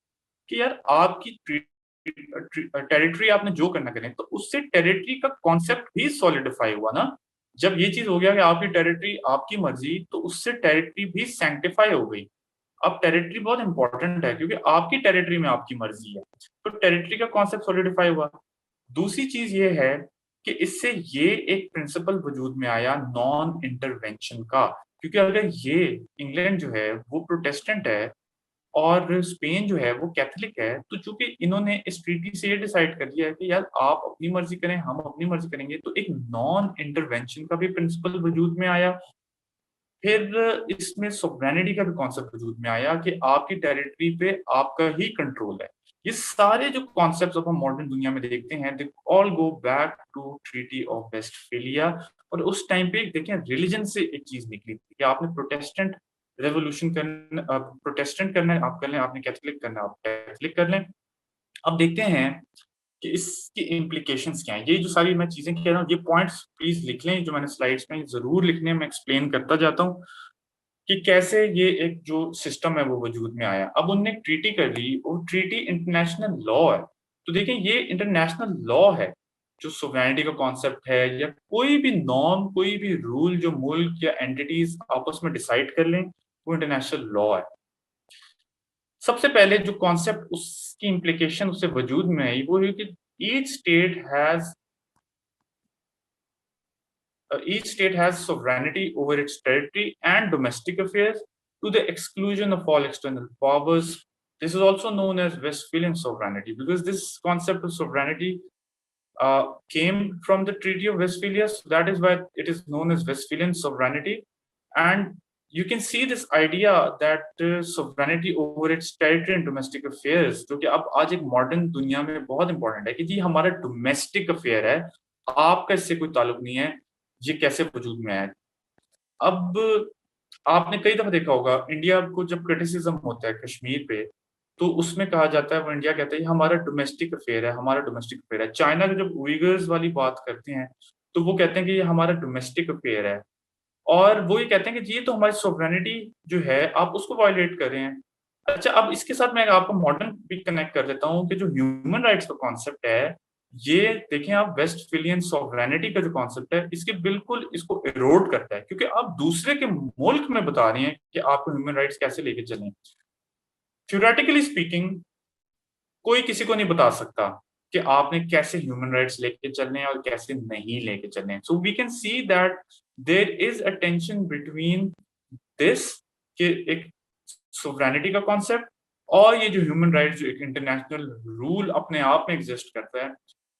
कि यार आपकी टेरिटरी आपने जो करना करें, तो उससे टेरिटरी का कॉन्सेप्ट भी सॉलिडिफाई हुआ ना। जब ये चीज हो गया कि आपकी टेरिटरी आपकी मर्जी, तो उससे टेरिटरी भी सैंक्टिफाई हो गई। अब टेरिटरी बहुत इंपॉर्टेंट है, क्योंकि आपकी टेरिटरी में आपकी मर्जी है, तो टेरिटरी का कॉन्सेप्ट सॉलिडिफाई हुआ। दूसरी चीज ये है कि इससे ये एक प्रिंसिपल वजूद में आया नॉन इंटरवेंशन का, क्योंकि अगर ये इंग्लैंड जो है वो प्रोटेस्टेंट है, और स्पेन जो है वो कैथोलिक है, तो चूँकि इन्होंने इस ट्रीटी से ये डिसाइड कर लिया है कि यार आप अपनी मर्ज़ी करें, हम अपनी मर्ज़ी करेंगे, तो एक नॉन इंटरवेंशन का भी प्रिंसिपल वजूद में आया। फिर इसमें सोवरेनिटी का भी कॉन्सेप्ट वजूद में आया कि आपकी टेरिटरी पे आपका ही कंट्रोल है। ये सारे जो कॉन्सेप्ट्स अब हम मॉडर्न दुनिया में देखते हैं, they all go back to treaty of Westphalia. और उस टाइम पे देखें रिलिजन से एक चीज़ निकली थी कि आपने प्रोटेस्टेंट करना है आप कर लें, आपने कैथोलिक करना है आप कैथोलिक कर लें। अब देखते हैं कि इसकी इम्प्लीकेशंस क्या हैं? ये जो सारी मैं चीज़ें कह रहा हूँ, ये पॉइंट्स प्लीज़ लिख लें, जो मैंने स्लाइड्स में ज़रूर लिखने हैं, मैं एक्सप्लेन करता जाता हूँ कि कैसे ये एक जो सिस्टम है वो वजूद में आया। अब उनने एक ट्रीटी कर ली, वो ट्रीटी इंटरनेशनल लॉ है। तो देखिए ये इंटरनेशनल लॉ है, जो सोवरेनिटी का कॉन्सेप्ट है या कोई भी नॉर्म, कोई भी रूल जो मुल्क या एंटिटीज़ आपस में डिसाइड कर लें, वो इंटरनेशनल लॉ है। सबसे पहले जो कॉन्सेप्ट उसकी इम्प्लीकेशन उससे वजूद में आई, वो है कि each state has each state has sovereignty over its territory and domestic affairs to the exclusion of all external powers. This is also known as Westphalian sovereignty because this concept of sovereignty came from the Treaty of Westphalia. So that is why it is known as Westphalian sovereignty. And you can see this idea that sovereignty over its territory and domestic affairs, जो कि अब आज एक modern दुनिया में बहुत important है कि जी हमारा डोमेस्टिक अफेयर है, आपका इससे कोई ताल्लुक नहीं है, ये कैसे वजूद में आया। अब आपने कई दफा देखा होगा इंडिया को जब क्रिटिसिज्म होता है कश्मीर पे, तो उसमें कहा जाता है, वो इंडिया कहता है ये हमारा डोमेस्टिक अफेयर है, हमारा डोमेस्टिक अफेयर है। चाइना के जब उइगर्स वाली बात करते हैं, तो वो कहते हैं कि ये हमारा डोमेस्टिक अफेयर है। और वो ये कहते हैं कि जी ये तो हमारी सोवरेनिटी जो है, आप उसको वायलेट कर रहे हैं। अच्छा, अब इसके साथ मैं आपको मॉडर्न भी कनेक्ट कर देता हूँ कि जो ह्यूमन राइट्स का कॉन्सेप्ट है, ये देखें आप वेस्टफिलियन सोवरेनिटी का जो कॉन्सेप्ट है, इसके बिल्कुल इसको इरोड करता है क्योंकि आप दूसरे के मुल्क में बता रहे हैं कि आपको ह्यूमन राइट्स कैसे लेके चलें। थ्योरेटिकली स्पीकिंग कोई किसी को नहीं बता सकता कि आपने कैसे ह्यूमन राइट्स लेके चलने हैं और कैसे नहीं लेके चलने हैं। So we can see that there is a tension between this कि एक सोवरेनिटी का कॉन्सेप्ट और ये जो ह्यूमन राइट्स जो एक इंटरनेशनल रूल अपने आप में एग्जिस्ट करता है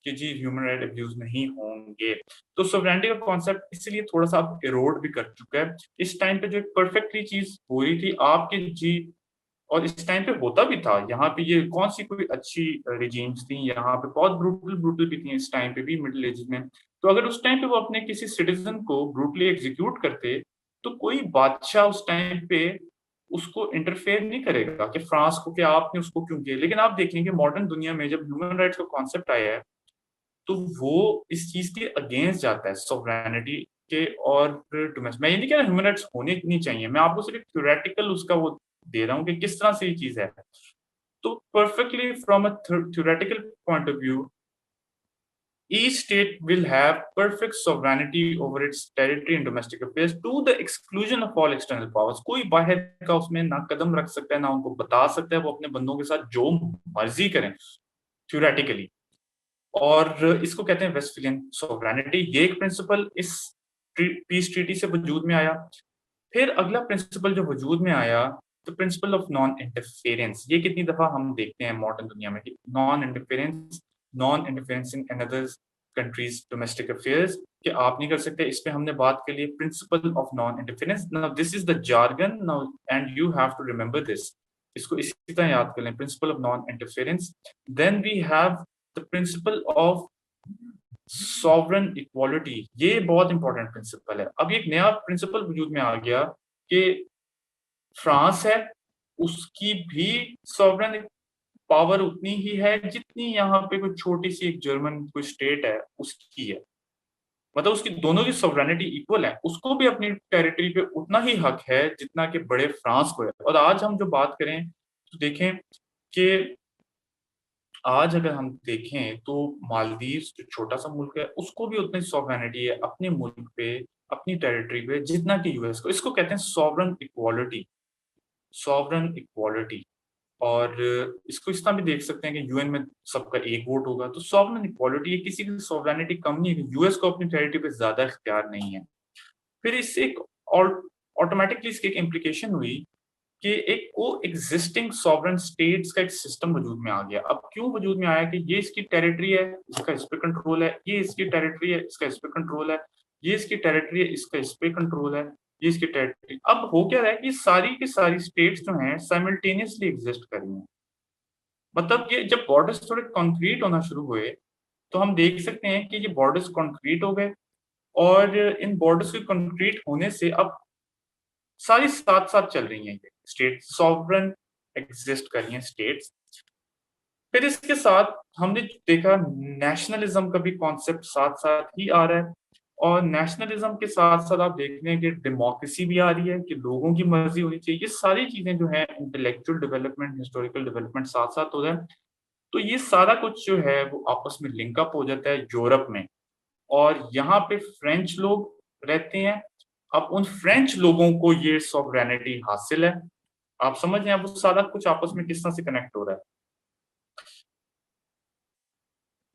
कि जी ह्यूमन राइट अब्यूज नहीं होंगे। तो सोवरेनिटी का कॉन्सेप्ट इसलिए थोड़ा सा अब इरोड भी कर चुका है। इस टाइम पे जो एक परफेक्टली चीज हो रही थी आपकी जी, और इस टाइम पे होता भी था, यहाँ पे ये कौन सी कोई अच्छी रिजीम्स थी, यहाँ पे बहुत ब्रूटल ब्रूटल भी थी इस टाइम पे भी मिडिल एज में। तो अगर उस टाइम पे वो अपने किसी सिटीजन को ब्रूटली एग्जीक्यूट करते, तो कोई बादशाह उस टाइम पे उसको इंटरफेयर नहीं करेगा कि फ्रांस को कि आपने उसको क्यों किया। लेकिन आप देखेंगे मॉडर्न दुनिया में जब ह्यूमन राइट्स का कॉन्सेप्ट आया है, तो वो इस चीज के अगेंस्ट जाता है सोवरेनिटी के। और डोमेस्टिक, मैं ये नहीं कह रहा ह्यूमन राइट्स होने नहीं चाहिए, मैं आपको सिर्फ थ्योरेटिकल उसका वो दे रहा हूँ कि किस तरह से ये चीज है। तो perfectly from a theoretical point of view, each state will have perfect sovereignty over its territory and domestic affairs to the exclusion of all external powers. कोई बाहर का उसमें ना कदम रख सकता है, ना उनको बता सकता है वो अपने बंदों के साथ जो मर्जी करें थ्योरेटिकली। और इसको कहते हैं वेस्टफिलियन सोवरेनिटी। ये एक प्रिंसिपल इस पीस ट्रीटी से वजूद में आया। फिर अगला प्रिंसिपल जो वजूद में आया, the principle of non interference. ये कितनी दफा हम देखते हैं मॉडर्न दुनिया में कि non interference in another countries domestic affairs, कि आप नहीं कर सकते। इस पे हमने बात के लिए principle of non interference. Now this is the jargon now and you have to remember this. इसको इसी तरह याद कर लें, principle of non interference. Then we have the principle of sovereign equality. ये बहुत इंपॉर्टेंट प्रिंसिपल है। अब एक नया प्रिंसिपल वजूद में आ गया कि फ्रांस है, उसकी भी सॉवरन पावर उतनी ही है जितनी यहाँ पे कोई छोटी सी एक जर्मन कोई स्टेट है उसकी है। मतलब उसकी दोनों की सॉवरेनिटी इक्वल है, उसको भी अपनी टेरिटरी पे उतना ही हक है जितना कि बड़े फ्रांस को है। और आज हम जो बात करें तो देखें कि आज अगर हम देखें तो मालदीव्स जो छोटा सा मुल्क है, उसको भी उतनी सॉवरेनिटी है अपने मुल्क पे, अपनी टेरिटरी पे जितना कि यूएस को। इसको कहते हैं सॉवरन इक्वालिटी। Sovereign equality. और इसको इस तरह भी देख सकते हैं कि यूएन में सबका एक वोट होगा। तो सॉवरन इक्वालिटी, किसी की सॉवरेनिटी कम नहीं है, यूएस को अपनी टेरिटरी पे ज्यादा इख्तियार नहीं है। फिर इससे एक ऑटोमेटिकली इसकी एक इम्प्लीकेशन हुई कि एक को एग्जिस्टिंग सॉवरेन स्टेट्स का एक सिस्टम वजूद में आ गया। अब क्यों वजूद में आया कि ये इसकी टेरिटरी है, इसका इस पे कंट्रोल है, ये इसकी टेरिटरी है, इसका इस पे कंट्रोल है, ये इसकी टेरिटरी है, इसका इस पे कंट्रोल है, ये इसकी टेरिटरी। अब हो क्या रहा है कि सारी की सारी स्टेट्स जो हैं साइमल्टेनियसली एग्जिस्ट कर रही हैं। मतलब ये जब बॉर्डर्स थोड़े कंक्रीट होना शुरू हुए, तो हम देख सकते हैं कि ये बॉर्डर्स कंक्रीट हो गए, और इन बॉर्डर्स के कंक्रीट होने से अब सारी साथ-साथ चल रही हैं ये स्टेट, सॉवरेन एग्जिस्ट कर रही हैं स्टेट्स। फिर इसके साथ हमने देखा नेशनलिज्म का भी कॉन्सेप्ट साथ-साथ ही आ रहा है, और नेशनलिज्म के साथ-साथ आप देख रहे हैं कि डेमोक्रेसी भी आ रही है कि लोगों की मर्ज़ी होनी चाहिए। ये सारी चीज़ें जो हैं इंटेलेक्चुअल डेवलपमेंट, हिस्टोरिकल डेवलपमेंट साथ-साथ हो रहा है। तो ये सारा कुछ जो है वो आपस में लिंक अप हो जाता है यूरोप में, और यहाँ पे फ्रेंच लोग रहते हैं। अब उन फ्रेंच लोगों को ये सॉवरेनिटी हासिल है। आप समझ रहे हैं वो सारा कुछ आपस में किस तरह से कनेक्ट हो रहा है।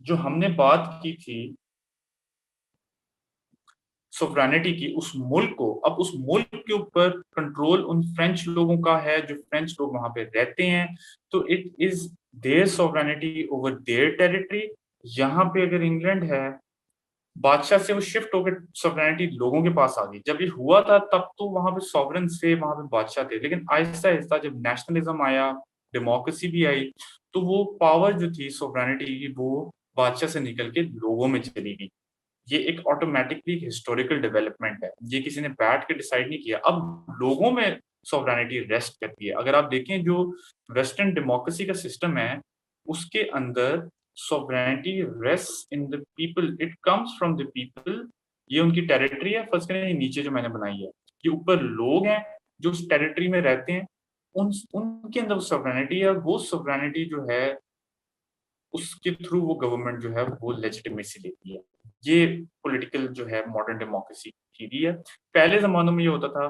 जो हमने बात की थी सॉवरेनिटी की, उस मुल्क को, अब उस मुल्क के ऊपर कंट्रोल उन फ्रेंच लोगों का है जो फ्रेंच लोग वहां पे रहते हैं। तो it is their sovereignty over their territory. यहाँ पे अगर इंग्लैंड है, बादशाह से वो शिफ्ट होकर सॉवरेनिटी लोगों के पास आ गई। जब ये हुआ था तब तो वहां पे सॉवरेन से वहां पे बादशाह थे, लेकिन आहिस्ता आहिस्ता जब नेशनलिज्म आया, डेमोक्रेसी भी आई, तो वो पावर जो थी सॉवरेनिटी की वो बादशाह से निकल के लोगों में चली गई। ये एक ऑटोमेटिकली हिस्टोरिकल डेवलपमेंट है, ये किसी ने बैठ के डिसाइड नहीं किया। अब लोगों में सॉवरेनिटी रेस्ट करती है। अगर आप देखें जो वेस्टर्न डेमोक्रेसी का सिस्टम है, उसके अंदर sovereignty rests in the people, it comes from the people। ये उनकी टेरिटरी है। फर्स्ट करें ये नीचे जो मैंने बनाई है, ये ऊपर लोग हैं जो उस टेरिटरी में रहते हैं, उन उनके अंदर वो sovereignty है, और वो sovereignty जो है उसके थ्रू वो गवर्नमेंट जो है वो लेजिटिमेसी लेती है। ये पॉलिटिकल जो है मॉडर्न डेमोक्रेसी थ्योरी है। पहले ज़मानों में ये होता था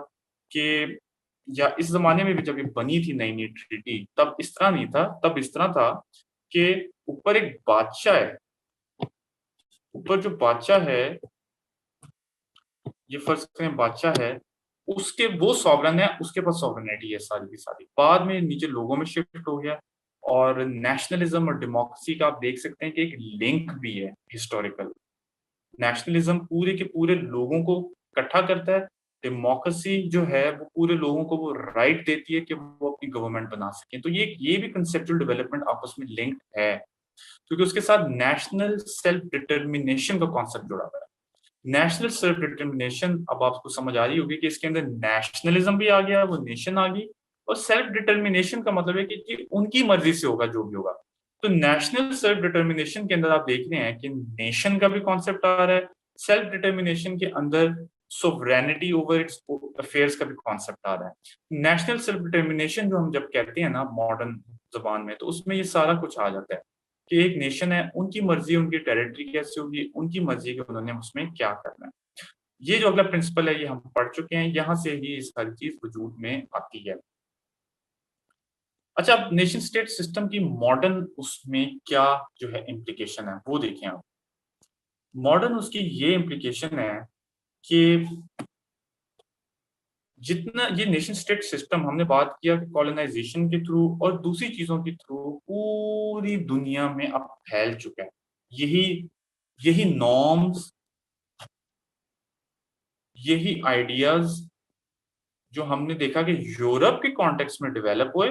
कि, या इस ज़माने में भी जब ये बनी थी नई-नई ट्रीटी, तब इस तरह नहीं था। तब इस तरह था कि ऊपर एक बादशाह है, ऊपर जो बादशाह है, ये फर्ज़ करें बादशाह है, उसके वो सॉवरेन है, उसके पास सॉवरेनिटी है सारी की सारी। बाद में नीचे लोगों में शिफ्ट हो गया, और नेशनलिज्म और डेमोक्रेसी का आप देख सकते हैं कि एक लिंक भी है हिस्टोरिकल। नेशनलिज्म पूरे के पूरे लोगों को इकट्ठा करता है, डेमोक्रेसी जो है वो पूरे लोगों को वो राइट देती है कि वो अपनी गवर्नमेंट बना सकें। तो ये भी कंसेप्चुअल डेवलपमेंट आपस में लिंक्ड है, क्योंकि उसके साथ नेशनल सेल्फ डिटरमिनेशन का कॉन्सेप्ट जुड़ा हुआ है। नेशनल सेल्फ डिटरमिनेशन, अब आपको समझ आ रही होगी कि इसके अंदर नेशनलिज्म भी आ गया, वो नेशन आ गई, और सेल्फ डिटरमिनेशन का मतलब है कि उनकी मर्जी से होगा जो भी होगा। तो नेशनल सेल्फ डिटरमिनेशन के अंदर आप देख रहे हैं कि नेशन का भी कॉन्सेप्ट आ रहा है, सेल्फ डिटरमिनेशन के अंदर सोवरेनिटी ओवर इट्स अफेयर्स का भी कॉन्सेप्ट आ रहा है। नेशनल सेल्फ डिटरमिनेशन जो हम जब कहते हैं ना मॉडर्न जबान में, तो उसमें ये सारा कुछ आ जाता है कि एक नेशन है, उनकी मर्जी, उनकी टेरिटरी कैसे होगी, उनकी मर्जी कि उन्होंने उसमें क्या करना है। ये जो अगला प्रिंसिपल है ये हम पढ़ चुके हैं, यहाँ से ही ये सारी चीज वजूद में आती है। अच्छा, अब नेशन स्टेट सिस्टम की मॉडर्न उसमें क्या जो है इम्प्लीकेशन है वो देखें आप। मॉडर्न उसकी ये इम्प्लीकेशन है कि जितना ये नेशन स्टेट सिस्टम हमने बात किया कि कॉलोनाइजेशन के थ्रू और दूसरी चीजों के थ्रू पूरी दुनिया में अब फैल चुका है। यही यही नॉर्म्स, यही आइडियाज जो हमने देखा कि यूरोप के कॉन्टेक्स्ट में डेवलप हुए,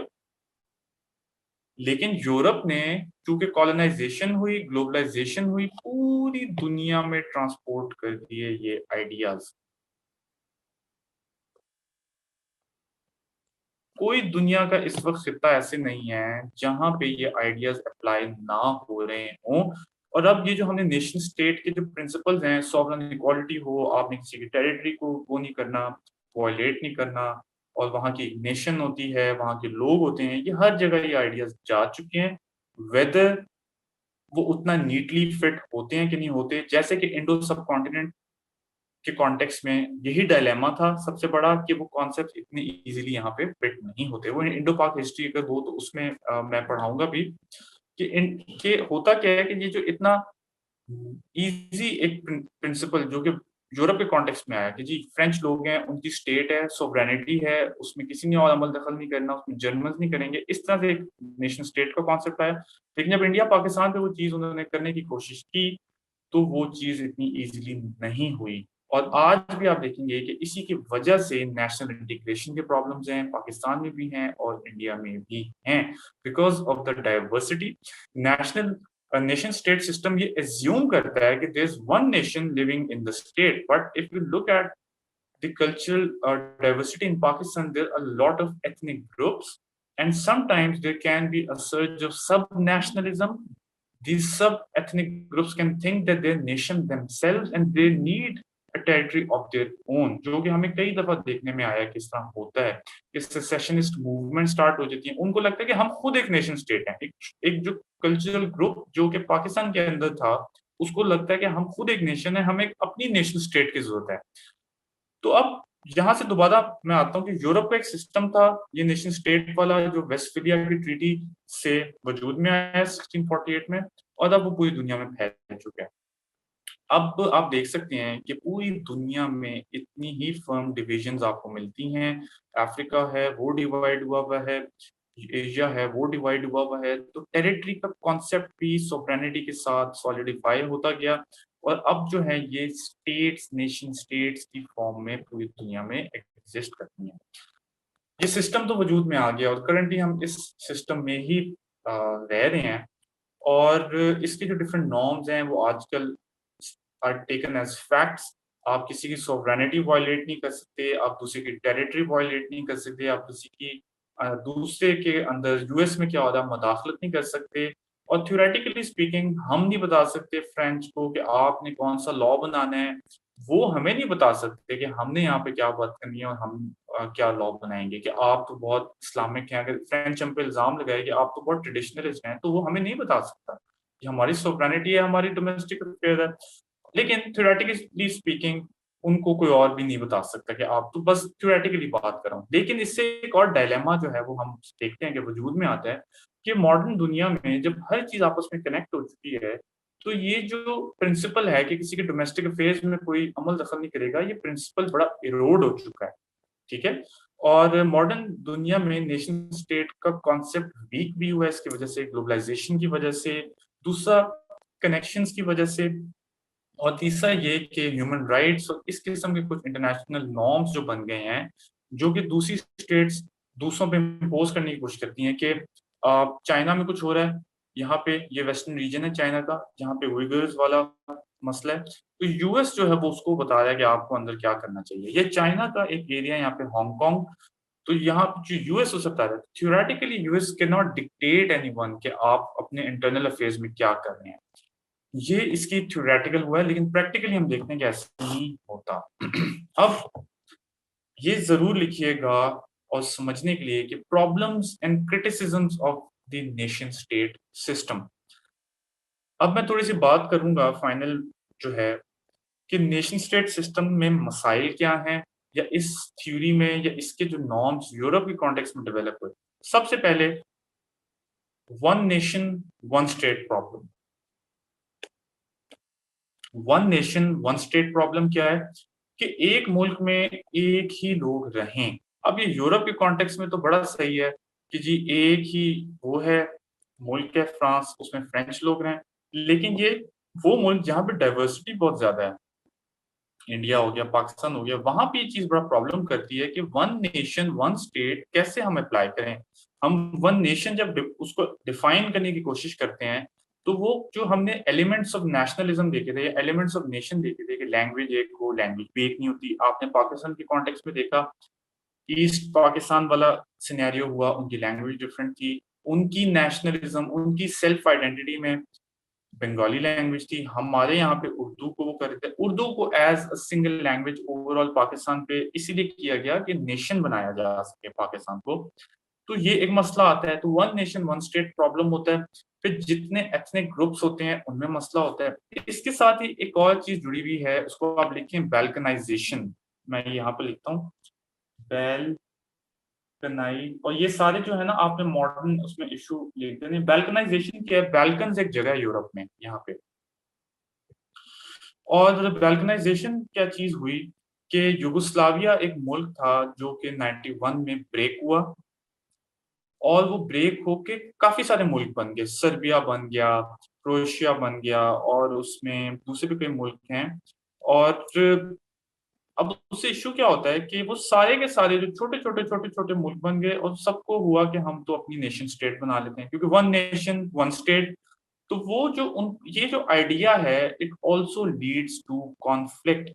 लेकिन यूरोप ने चूंकि कॉलोनाइजेशन हुई, ग्लोबलाइजेशन हुई, पूरी दुनिया में ट्रांसपोर्ट कर दिए ये आइडियाज। कोई दुनिया का इस वक्त खिता ऐसे नहीं है जहां पे ये आइडियाज अप्लाई ना हो रहे हों। और अब ये जो हमने नेशन स्टेट के जो प्रिंसिपल्स हैं, सॉवरेन इक्वालिटी हो, आपने किसी की टेरिटरी को वो नहीं करना, वॉयलेट नहीं करना, और वहाँ की नेशन होती है, वहाँ के लोग होते हैं, ये हर जगह ये आइडियाज जा चुके हैं। वेदर वो उतना नीटली फिट होते हैं कि नहीं होते, जैसे कि इंडो सब कॉन्टिनेंट के कॉन्टेक्स्ट में यही डायलेमा था सबसे बड़ा कि वो कॉन्सेप्ट इतने इजीली यहाँ पे फिट नहीं होते। वो इंडो पाक हिस्ट्री अगर हो तो उसमें मैं पढ़ाऊंगा भी कि इन के होता क्या है कि ये जो इतना इजी एक प्रिंसिपल जो कि यूरोप के कॉन्टेक्स्ट में आया कि जी फ्रेंच लोग हैं, उनकी स्टेट है, सोवरेनिटी है, उसमें किसी ने और अमल दखल नहीं करना, उसमें जर्मन्स नहीं करेंगे। इस तरह से एक नेशन स्टेट का कॉन्सेप्ट आया। लेकिन जब इंडिया पाकिस्तान पे वो चीज़ उन्होंने करने की कोशिश की, तो वो चीज़ इतनी ईज़िली नहीं हुई। और आज भी आप देखेंगे कि इसी की वजह से नेशनल इंटीग्रेशन के प्रॉब्लम्स हैं, पाकिस्तान में भी हैं और इंडिया में भी हैं। Because of the diversity, nation state system ये अज़्यूम करता है कि there is one nation living in the state, but if you look at the cultural diversity in Pakistan, there are a lot of ethnic groups, and sometimes there can be a surge of sub-nationalism. These sub-ethnic groups can think that they're nation themselves and they need a territory of their own, जो कि हमें कई दफा देखने में आया किस तरह होता है कि सेसेशनिस्ट मूवमेंट स्टार्ट हो जाती है। उनको लगता है कि हम खुद एक नेशन स्टेट हैं। एक जो कल्चरल ग्रुप जो कि पाकिस्तान के अंदर था, उसको लगता है कि हम खुद एक नेशन है, हमें एक अपनी नेशन स्टेट की जरूरत है। तो अब यहाँ से दोबारा मैं आता हूँ कि यूरोप का एक सिस्टम था, ये नेशन स्टेट वाला, जो वेस्टफालिया की ट्रीटी से वजूद में आया 1648 में, और अब वो पूरी दुनिया में फैल चुका है। अब आप देख सकते हैं कि पूरी दुनिया में इतनी ही फर्म डिविजन्स आपको मिलती हैं। अफ्रीका है, वो डिवाइड हुआ हुआ है, एशिया है, वो डिवाइड हुआ हुआ है। तो टेरिटरी का कॉन्सेप्ट भी सोवरेनिटी के साथ सॉलिडिफाई होता गया, और अब जो है ये स्टेट्स, नेशन स्टेट्स की फॉर्म में पूरी दुनिया में एग्जिस्ट करती हैं। ये सिस्टम तो वजूद में आ गया और करंटली हम इस सिस्टम में ही रह रहे हैं, और इसके जो डिफरेंट नॉर्म्स हैं वो आजकल आर टेकन एज फैक्ट्स। आप किसी की सोवरेनिटी वायलेट नहीं कर सकते, आप दूसरे की टेरिटरी वायलेट नहीं कर सकते, आप किसी की दूसरे के अंदर यूएस में क्या हो रहा है मदाखलत नहीं कर सकते। और थ्योरेटिकली स्पीकिंग हम नहीं बता सकते फ्रेंच को कि आपने कौन सा लॉ बनाना है, वो हमें नहीं बता सकते कि हमने यहाँ पे क्या बात करनी है और हम क्या लॉ बनाएंगे। कि आप तो बहुत इस्लामिक हैं, अगर फ्रेंच हम पे इल्जाम लगाए कि आप तो बहुत ट्रेडिशनलिस्ट हैं, तो वो हमें नहीं बता सकता कि हमारी सोवरेनिटी है, हमारी डोमेस्टिक अफेयर है। लेकिन थ्योरेटिकली स्पीकिंग उनको कोई और भी नहीं बता सकता कि आप तो बस थ्योरेटिकली बात कर रहा हूँ। लेकिन इससे एक और डायलेमा जो है वो हम देखते हैं कि वजूद में आता है कि मॉडर्न दुनिया में जब हर चीज आपस में कनेक्ट हो चुकी है, तो ये जो प्रिंसिपल है कि किसी के डोमेस्टिक अफेयर्स में कोई अमल दखल नहीं करेगा, ये प्रिंसिपल बड़ा इरोड हो चुका है। ठीक है। और मॉडर्न दुनिया में नेशन स्टेट का कॉन्सेप्ट वीक भी हुआ है इसकी वजह से, ग्लोबलाइजेशन की वजह से, दूसरा कनेक्शंस की वजह से, और तीसरा ये कि ह्यूमन राइट्स और इस किस्म के कुछ इंटरनेशनल नॉर्म्स जो बन गए हैं, जो कि दूसरी स्टेट्स दूसरों पे इम्पोज करने की कोशिश करती हैं। कि चाइना में कुछ हो रहा है, यहाँ पे ये वेस्टर्न रीजन है चाइना का, जहाँ पे उइगर्स वाला मसला है, तो यूएस जो है वो उसको बता रहा है कि आपको अंदर क्या करना चाहिए। ये चाइना का एक एरिया है, यहाँ पे हांगकांग। तो यहाँ जो यूएस हो सकता है, theoretically US can not dictate anyone कि आप अपने इंटरनल अफेयर्स में क्या कर रहे हैं। ये इसकी थ्योरेटिकल हुआ है, लेकिन प्रैक्टिकली हम देखते हैं कि ऐसा नहीं होता। अब ये जरूर लिखिएगा और समझने के लिए कि problems and criticisms of the nation state system. अब मैं थोड़ी सी बात करूंगा फाइनल जो है कि नेशन स्टेट सिस्टम में मसाइल क्या हैं, या इस थ्योरी में, या इसके जो नॉर्म्स यूरोप के कॉन्टेक्स्ट में डेवलप हुए। सबसे पहले one nation one state problem. One nation one state problem क्या है कि एक मुल्क में एक ही लोग रहें। अब ये यूरोप के कॉन्टेक्स्ट में तो बड़ा सही है कि जी एक ही वो है, मुल्क है फ्रांस, उसमें फ्रेंच लोग रहें। लेकिन ये वो मुल्क जहाँ पे डाइवर्सिटी बहुत ज्यादा है, इंडिया हो गया, पाकिस्तान हो गया, वहां पे ये चीज बड़ा प्रॉब्लम करती है कि वन नेशन वन स्टेट कैसे हम अप्लाई करें। हम वन नेशन जब उसको डिफाइन करने की कोशिश करते हैं, तो वो जो हमने एलिमेंट्स ऑफ नेशनलिज्म देखे थे, एलिमेंट्स ऑफ नेशन देखे थे कि लैंग्वेज एक हो, लैंग्वेज भी एक नहीं होती। आपने पाकिस्तान के कॉन्टेक्स्ट में देखा, ईस्ट पाकिस्तान वाला सिनेरियो हुआ, उनकी लैंग्वेज डिफरेंट थी, उनकी नेशनलिज्म, उनकी सेल्फ आइडेंटिटी में बंगाली लैंग्वेज थी, हमारे यहाँ पे उर्दू को वो कर रहे थे। उर्दू को as a single language overall Pakistan पे इसीलिए किया गया कि नेशन बनाया जा सके पाकिस्तान को। तो ये एक मसला आता है, तो one nation one state problem होता है। फिर जितने एथनिक ग्रुप्स होते हैं उनमें मसला होता है। इसके साथ ही एक और चीज जुड़ी हुई है, उसको आप लिखें बैल्कनाइजेशन। मैं यहाँ पे लिखता हूँ बैल्कनाई, और ये सारे जो है ना आपने मॉडर्न उसमें इशू लिख देने। बैल्कनाइजेशन क्या है? बैल्कन एक जगह है यूरोप में, यहाँ पे और बाल्कनाइजेशन क्या चीज हुई कि युगोस्लाविया एक मुल्क था जो कि 91 में ब्रेक हुआ, और वो ब्रेक होके काफी सारे मुल्क बन गए। सर्बिया बन गया, क्रोएशिया बन गया, और उसमें दूसरे भी कई मुल्क हैं। और अब उससे इश्यू क्या होता है कि वो सारे के सारे जो छोटे छोटे मुल्क बन गए, और सबको हुआ कि हम तो अपनी नेशन स्टेट बना लेते हैं, क्योंकि वन नेशन वन स्टेट। तो वो जो उन ये जो आइडिया है, it also leads to conflict.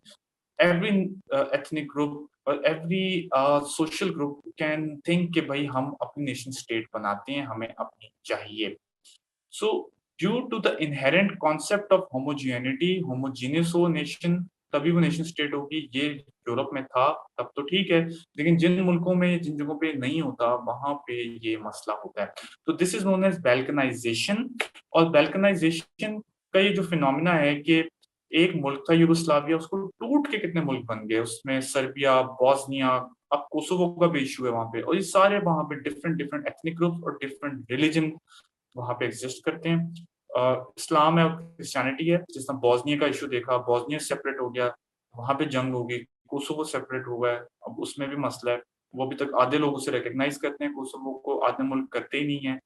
Every ethnic group और every social group can think कि भाई हम अपनी नेशन स्टेट बनाते हैं, हमें अपनी चाहिए। So, due to the inherent concept of homogeneity, homogeneous हो नेशन, तभी वो नेशन स्टेट होगी। ये यूरोप में था तब तो ठीक है, लेकिन जिन मुल्कों में, जिन जगहों पे नहीं होता, वहां पे ये मसला होता है। तो दिस इज नोन एज बैल्कनाइजेशन। और बैल्कनाइजेशन का ये जो फिनोमिना है कि एक मुल्क था यूगोस्लाविया, उसको टूट के कितने मुल्क बन गए, उसमें सर्बिया, बॉस्निया, अब कोसोवो का भी इशू है वहां पे, और ये सारे वहां पे डिफरेंट डिफरेंट एथनिक ग्रुप और डिफरेंट रिलीजन वहां पे एग्जिस्ट करते हैं। इस्लाम है और क्रिश्चियनिटी है। जिस तरह बॉस्निया का इशू देखा, बॉस्निया सेपरेट हो गया, वहां पे जंग होगी। कोसोवो सेपरेट हुआ है, अब उसमें भी मसला है। वो अभी तक आधे लोग उसे रिकॉग्नाइज करते हैं कोसोवो को, आधे मुल्क करते ही नहीं है।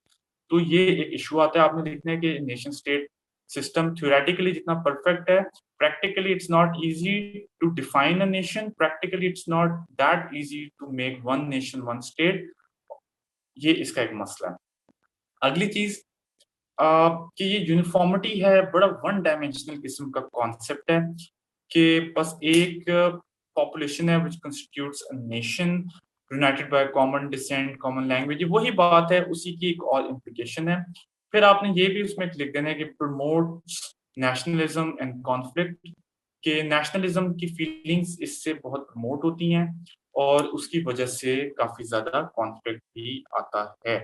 तो ये एक इशू आता है। आपने देखना है कि नेशन स्टेट सिस्टम थ्योरेटिकली जितना परफेक्ट है, practically it's not easy to define a nation, practically it's not that easy to make one nation one state. ये इसका एक मसला है। अगली चीज कि ये यूनिफॉर्मिटी है, बड़ा वन डायमेंशनल किस्म का कॉन्सेप्ट है कि बस एक पॉपुलेशन है which constitutes a nation united by common descent, common language. वही बात है, उसी की एक और इम्प्लीकेशन है। फिर आपने ये भी उसमें लिख देना है कि प्रमोट्स नेशनलिज्म एंड कॉन्फ्लिक्ट, कि नेशनलिज्म की फीलिंग्स इससे बहुत प्रमोट होती हैं, और उसकी वजह से काफी ज्यादा कॉन्फ्लिक्ट भी आता है।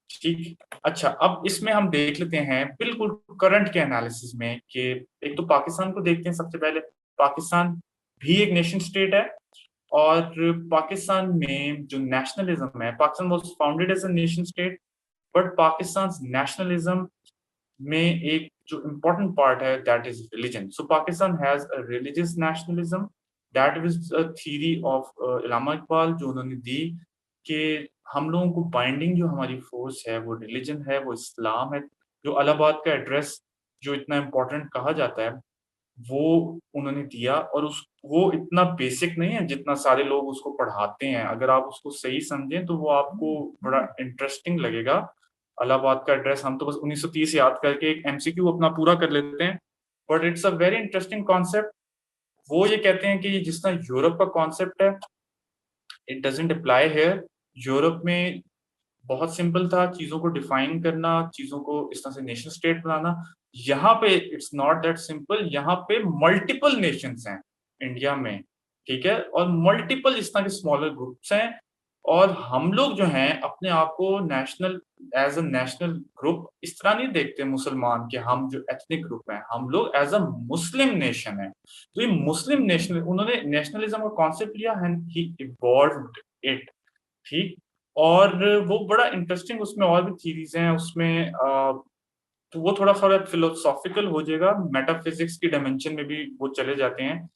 ठीक। अच्छा, अब इसमें हम देख लेते हैं बिल्कुल करंट के एनालिसिस में कि एक तो पाकिस्तान को देखते हैं सबसे पहले। पाकिस्तान भी एक नेशन स्टेट है, और पाकिस्तान में जो नेशनलिज्म है, Pakistan was founded as a nation state, but Pakistan nationalism में एक जो इम्पोर्टेंट पार्ट है that is religion. So Pakistan has a religious nationalism. That was a theory of Allama Iqbal जो उन्होंने दी, कि हम लोगों को बाइंडिंग जो हमारी फोर्स है वो रिलीजन है, वो इस्लाम है। जो अलाहाबाद का एड्रेस जो इतना इम्पोर्टेंट कहा जाता है, वो उन्होंने दिया। और उस वो इतना बेसिक नहीं है जितना सारे लोग उसको पढ़ाते हैं। अगर आप उसको सही समझें तो वो आपको बड़ा इंटरेस्टिंग लगेगा। इलाहाबाद का एड्रेस हम तो बस 1930 याद करके एक एमसीक्यू अपना पूरा कर लेते हैं, but it's a very interesting concept. वो ये कहते हैं कि ये जिस तरह यूरोप का कॉन्सेप्ट है, it doesn't apply hair. Europe में बहुत सिंपल था चीजों को डिफाइन करना, चीजों को इस तरह से नेशन स्टेट बनाना। यहाँ पे इट्स नॉट दैट सिंपल। यहाँ पे मल्टीपल नेशंस हैं इंडिया में, ठीक है, और मल्टीपल इस तरह के स्मॉलर ग्रुप्स हैं। और हम लोग जो हैं अपने आप को national, as a national group इस तरह नहीं देखते मुसलमान के, हम जो एथनिक ग्रुप हैं, हम लोग एज अ मुस्लिम नेशन है। तो ये मुस्लिम नेशनल, उन्होंने नेशनलिज्म का कॉन्सेप्ट लिया एंड ही इवॉल्व्ड इट। ठीक। और वो बड़ा इंटरेस्टिंग, उसमें और भी थीरीज हैं उसमें। तो वो थोड़ा थोड़ा फिलोसॉफिकल हो जाएगा, मेटाफिजिक्स की डायमेंशन में भी वो चले जाते हैं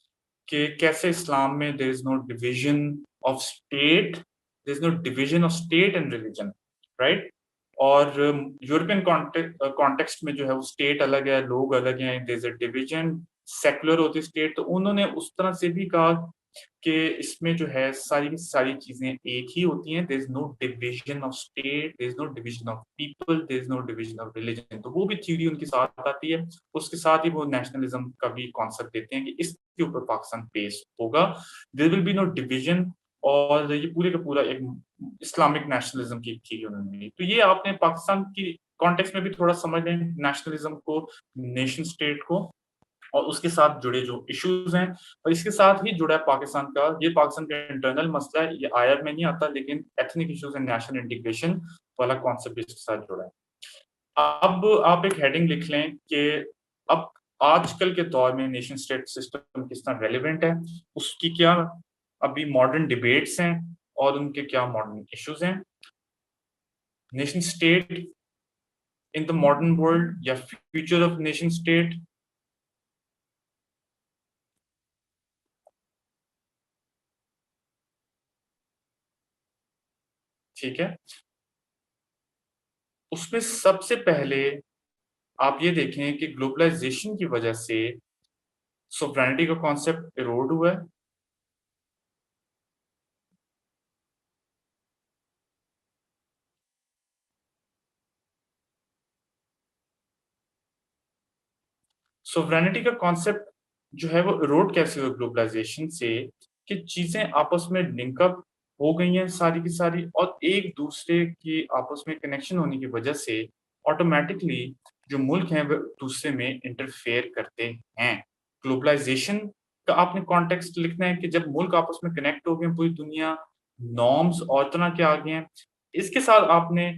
कि कैसे इस्लाम में there is no division of state, there is no division of state and religion, right. और यूरोपियन कॉन्टेक्स्ट में जो है वो स्टेट अलग है, लोग अलग हैं, there is a division. Secular होती स्टेट, तो उन्होंने उस तरह से भी कहा कि इसमें जो है सारी की सारी चीजें एक ही होती हैं। There is no division of state, there is no division of people, there is no division of religion. तो वो भी थ्योरी उनके साथ आती है। उसके साथ ही वो नेशनलिज्म का भी कॉन्सेप्ट देते हैं कि इसके ऊपर पाकिस्तान बेस होगा, there will be no division. और ये पूरे का पूरा एक इस्लामिक नेशनलिज्म की थी उन्होंने दी। तो ये आपने पाकिस्तान की कॉन्टेक्स्ट में भी थोड़ा समझ लें नेशनलिज्म को, नेशन स्टेट को, और उसके साथ जुड़े जो इश्यूज हैं। और इसके साथ ही जुड़ा है पाकिस्तान का, ये पाकिस्तान का इंटरनल मसला है, ये आयत में नहीं आता, लेकिन ethnic issues and national integration वाला कॉन्सेप्ट इसके साथ जुड़ा है। अब आप एक हेडिंग लिख लें कि अब आजकल के दौर में नेशन स्टेट सिस्टम किस तरह रेलिवेंट है, उसकी क्या अभी मॉडर्न डिबेट्स हैं, और उनके क्या मॉडर्न इश्यूज हैं। Nation state in the modern world या फ्यूचर ऑफ नेशन स्टेट। ठीक है? उसमें सबसे पहले आप ये देखें कि ग्लोबलाइज़ेशन की वजह से सोवरेनिटी का कॉन्सेप्ट इरोड हुआ है। सोवरेनिटी का कॉन्सेप्ट जो है वो इरोड कैसे हुआ ग्लोबलाइज़ेशन से कि चीज़ें आपस में लिंक अप हो गई हैं सारी की सारी और एक-दूसरे की आपस में कनेक्शन होने की वजह से ऑटोमैटिकली जो मुल्क हैं वो दूसरे में इंटरफेयर करते हैं। ग्लोबलाइज़ेशन का आपने कॉन्टेक्स्ट लिखना है कि जब मुल्क आपस में कनेक्ट हो गए हैं, पूरी दुनिया नॉर्म्स और तरह के आ गए हैं। इसके साथ आपने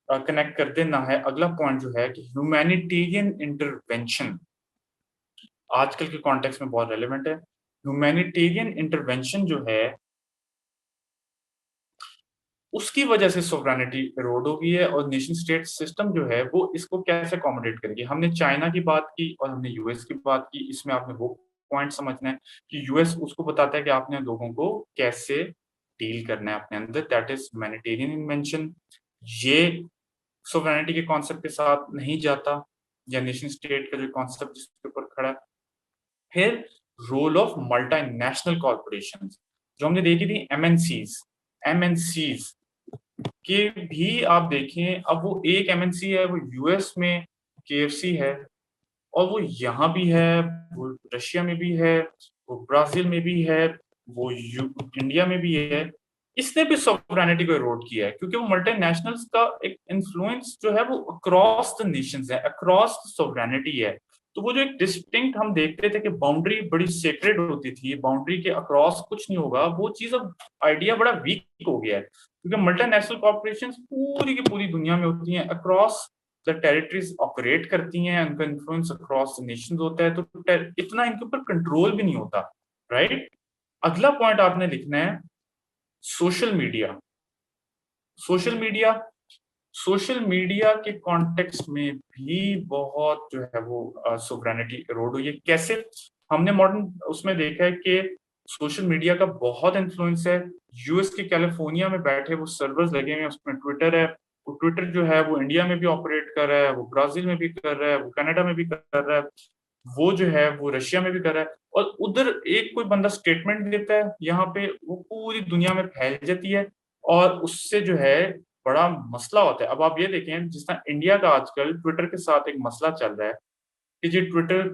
कनेक्ट कर देना है अगला पॉइंट जो है कि ह्यूमैनिटेरियन इंटरवेंशन आजकल के कॉन्टेक्स्ट में बहुत रेलेवेंट है। ह्यूमैनिटेरियन इंटरवेंशन जो है, उसकी वजह से सोवरेनिटी इरोड हो गई है और नेशन स्टेट सिस्टम जो है, वो इसको कैसे अकोमोडेट करेगी। हमने चाइना की बात की और हमने यूएस की बात की, इसमें आपने वो पॉइंट समझना है कि यूएस उसको बताता है कि आपने लोगों को कैसे डील करना है अपने अंदर, दैट इज़ ह्यूमैनिटेरियन इन्वेंशन। ये सोवरेनिटी के कॉन्सेप्ट के साथ नहीं जाता या नेशन स्टेट का जो कॉन्सेप्ट जिसके ऊपर खड़ा है। फिर रोल ऑफ मल्टीनेशनल कॉर्पोरेशंस जो हमने देखी थी एमएनसीज के भी आप देखें अब वो एक एमएनसी है वो यूएस में केएफसी है और वो यहाँ भी है, वो रशिया में भी है, वो ब्राज़ील में भी है, वो यू इंडिया में भी है। इसने भी सॉवरेनिटी को इरोड किया है क्योंकि वो मल्टीनेशनल्स का एक इन्फ्लुएंस जो है वो अक्रॉस द नेशंस है, अक्रॉस द सॉवरेनिटी है। तो वो जो एक डिस्टिंक्ट हम देखते थे कि बाउंड्री बड़ी सेक्रेड होती थी, बाउंड्री के अक्रॉस कुछ नहीं होगा, वो चीज़ अब आइडिया बड़ा वीक हो गया है। क्योंकि मल्टीनेशनल कॉर्पोरेशंस पूरी की पूरी दुनिया में होती हैं, अक्रॉस द टेरिटरीज ऑपरेट करती हैं, उनका इन्फ्लुएंस अक्रॉस द नेशंस होता है, तो इतना इनके ऊपर कंट्रोल भी नहीं होता, राइट? अगला पॉइंट आपने लिखना है social media. Social media social media के कॉन्टेक्स्ट में भी बहुत जो है वो सोवरेनिटी इरोड हुई है। कैसे? हमने मॉडर्न उसमें देखा है कि सोशल मीडिया का बहुत इन्फ्लुएंस है। यूएस के कैलिफोर्निया में बैठे वो सर्वर्स लगे हुए हैं, उसमें ट्विटर है। वो ट्विटर जो है वो इंडिया में भी ऑपरेट कर रहा है, वो ब्राज़ील में भी कर रहा है, वो कनाडा में भी कर रहा है, वो जो है वो रशिया में भी कर रहा है और उधर एक कोई बंदा स्टेटमेंट देता है, यहाँ पे वो पूरी दुनिया में फैल जाती है और उससे जो है बड़ा मसला होता है। अब आप ये देखें जिस तरह इंडिया का आजकल ट्विटर के साथ एक मसला चल रहा है कि जी ट्विटर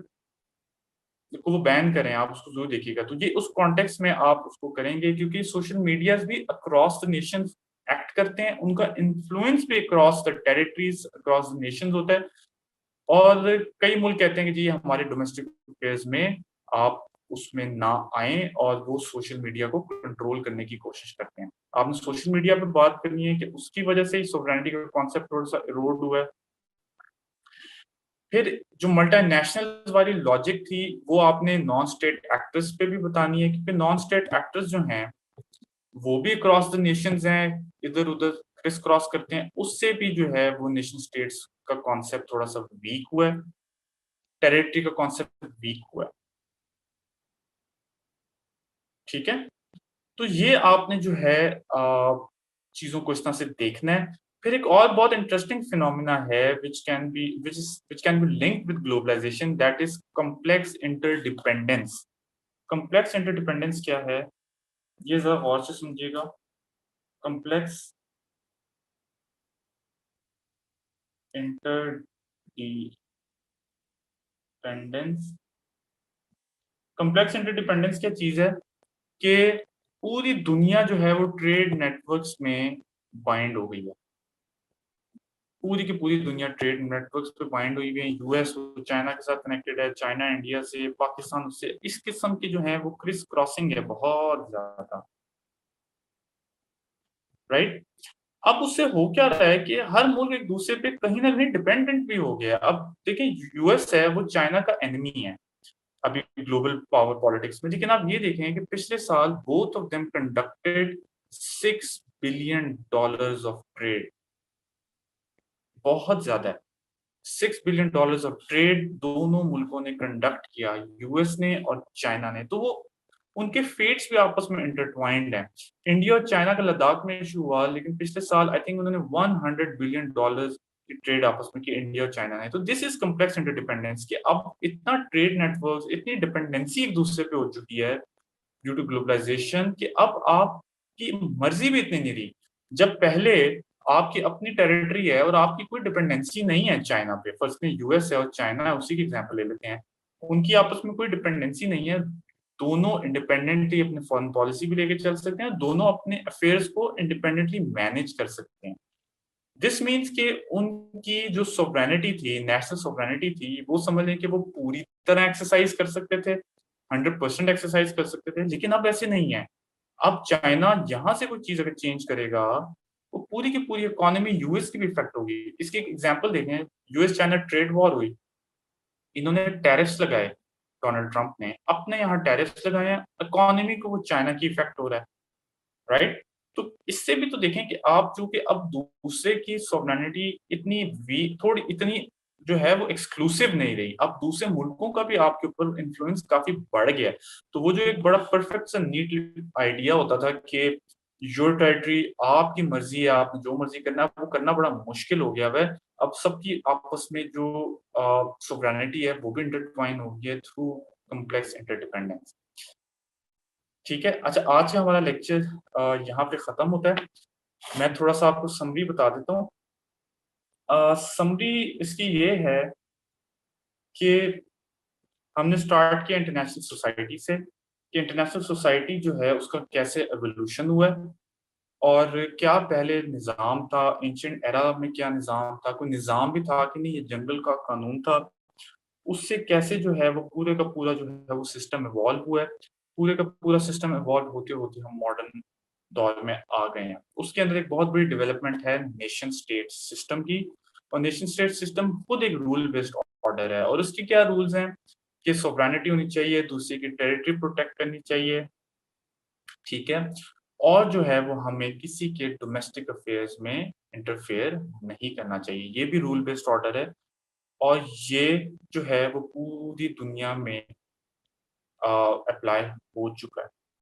को वो बैन करें, आप उसको ज़रूर देखिएगा। तो ये उस कॉन्टेक्स्ट में आप उसको करेंगे क्योंकि सोशल मीडियाज़ भी अक्रॉस द नेशंस एक्ट करते हैं, उनका इन्फ्लुएंस भी across the territories, across the Nations होता है। और कई मुल्क कहते हैं कि जी हमारे डोमेस्टिक अफेयर्स में आप उसमें ना आएँ और वो सोशल मीडिया को कंट्रोल करने की कोशिश करते हैं। आपने सोशल मीडिया पे बात करनी है कि उसकी वजह से ही सोवरेनिटी का कॉन्सेप्ट थोड़ा-सा इरोड हुआ है। फिर जो मल्टीनेशनल वाली लॉजिक थी, वो आपने नॉन स्टेट एक्टर्स पे भी बतानी है क्योंकि नॉन स्टेट एक्टर्स जो हैं, वो भी अक्रॉस द नेशंस हैं, इधर-उधर क्रिस क्रॉस करते हैं। उससे भी जो है वो नेशन स्टेट्स का कॉन्सेप्ट थोड़ा-सा वीक हुआ है, टेरिटरी का कॉन्सेप्ट वीक हुआ है। ठीक है? तो ये आपने जो है चीज़ों को इस तरह से देखना है। फिर एक और बहुत इंटरेस्टिंग फिनोमेना है which can be linked with globalisation that is complex interdependence. Complex interdependence क्या है? ये ज़रा गौर से समझिएगा। कॉम्प्लेक्स इंटरडिपेंडेंस कॉम्प्लेक्स इंटरडिपेंडेंस क्या चीज़ है कि पूरी दुनिया जो है वो ट्रेड नेटवर्क्स में बाइंड हो गई है। पूरी की पूरी दुनिया ट्रेड नेटवर्क्स पे बाइंड हुई हुई है। यूएस चाइना के साथ कनेक्टेड है, चाइना इंडिया से, पाकिस्तान से। इस किस्म की जो है वो क्रिस क्रॉसिंग है बहुत ज़्यादा, राइट? अब उससे हो क्या रहा है कि हर मुल्क एक-दूसरे पे कहीं न कहीं डिपेंडेंट भी हो गया है। अब देखिए यूएस है वो चाइना का एनिमी है, अभी ग्लोबल पावर पॉलिटिक्स में। लेकिन आप ये देखें कि पिछले साल both of them conducted $6 billion of trade, बहुत ज़्यादा है। $6 बिलियन ऑफ ट्रेड दोनों मुल्कों ने कंडक्ट किया, यूएस ने और चाइना ने। तो वो उनके फेट्स भी आपस में इंटरट्वाइंड हैं। इंडिया और चाइना का लद्दाख में इश्यू हुआ, लेकिन पिछले साल आई थिंक उन्होंने $100 बिलियन की ट्रेड आपस में की इंडिया और चाइना ने। तो दिस इज कॉम्प्लेक्स इंटरडिपेंडेंस कि अब इतना ट्रेड नेटवर्क, इतनी डिपेंडेंसी एक दूसरे पे हो चुकी है ड्यू टू ग्लोबलाइजेशन कि अब आपकी मर्जी भी इतनी नहीं रही। जब पहले आपकी अपनी टेरिटरी है और आपकी कोई डिपेंडेंसी नहीं है चाइना पे, फर्स्ट में यूएस है और चाइना है, उसी की एग्जांपल ले लेते हैं। उनकी आपस में कोई डिपेंडेंसी नहीं है, दोनों इंडिपेंडेंटली अपनी फॉरेन पॉलिसी भी लेके चल सकते हैं, दोनों अपने अफेयर्स को इंडिपेंडेंटली मैनेज कर सकते हैं। दिस मीन्स कि उनकी जो सोवरेनिटी थी, नेशनल सोवरेनिटी थी, वो समझ लें कि वो पूरी तरह एक्सरसाइज कर सकते थे, 100% एक्सरसाइज कर सकते थे, लेकिन अब ऐसे नहीं है। अब चाइना यहाँ से कोई चीज़ अगर चेंज करेगा, वो पूरी की पूरी इकोनॉमी यूएस की भी इफ़ेक्ट होगी। इसकी एक एग्ज़ाम्पल देखें, यूएस चाइना ट्रेड वॉर हुई, इन्होंने टैरिफ्स लगाए, डोनाल्ड ट्रम्प ने, अपने यहाँ टैरिफ्स लगाए हैं, इकोनॉमी को वो चाइना की इफ़ेक्ट हो रहा है। राइट? तो इससे भी तो देखें कि आप जो कि अब दूसरे की सॉवरेनिटी इतनी वी थोड़ी इतनी जो है वो एक्सक्लूसिव नहीं रही। अब दूसरे मुल्कों का भी आपके ऊपर इन्फ्लुएंस काफ़ी बढ़ गया है। तो वो जो एक बड़ा परफेक्ट सा नीट आइडिया होता था कि योर टेरिटरी, आपकी मर्ज़ी है, आपने जो मर्ज़ी करना है, वो करना बड़ा मुश्किल हो गया है। अब सबकी आपस में जो सॉवरेनिटी है, वो भी इंटरट्वाइन हो गई है थ्रू कॉम्प्लेक्स इंटरडिपेंडेंस। ठीक है? अच्छा, आज का हमारा लेक्चर यहाँ पे ख़त्म होता है। मैं थोड़ा-सा आपको समरी बता देता हूँ। समरी इसकी ये है कि हमने स्टार्ट किया इंटरनेशनल सोसाइटी से, कि इंटरनेशनल सोसाइटी जो है उसका कैसे एवोल्यूशन हुआ है और क्या पहले निज़ाम था, एंशिएंट एरा में क्या निज़ाम था, कोई निज़ाम भी था कि नहीं, ये जंगल का कानून था। उससे कैसे जो है वो पूरे का पूरा जो है वो सिस्टम इवॉल्व हुआ है। पूरे का पूरा सिस्टम इवॉल्व होते-होते हम मॉडर्न दौर में आ गए हैं। उसके अंदर एक बहुत बड़ी डेवलपमेंट है नेशन स्टेट सिस्टम की, और नेशन स्टेट सिस्टम खुद एक रूल बेस्ड ऑर्डर है, और उसके क्या रूल्स हैं कि सोवरेनिटी होनी चाहिए, दूसरे की टेरिटरी प्रोटेक्ट करनी चाहिए, ठीक है? और जो है वो हमें किसी के डोमेस्टिक अफेयर्स में इंटरफेयर नहीं करना चाहिए। ये भी रूल बेस्ड ऑर्डर है, और ये जो है वो पूरी दुनिया में अप्लाई हो चुका है।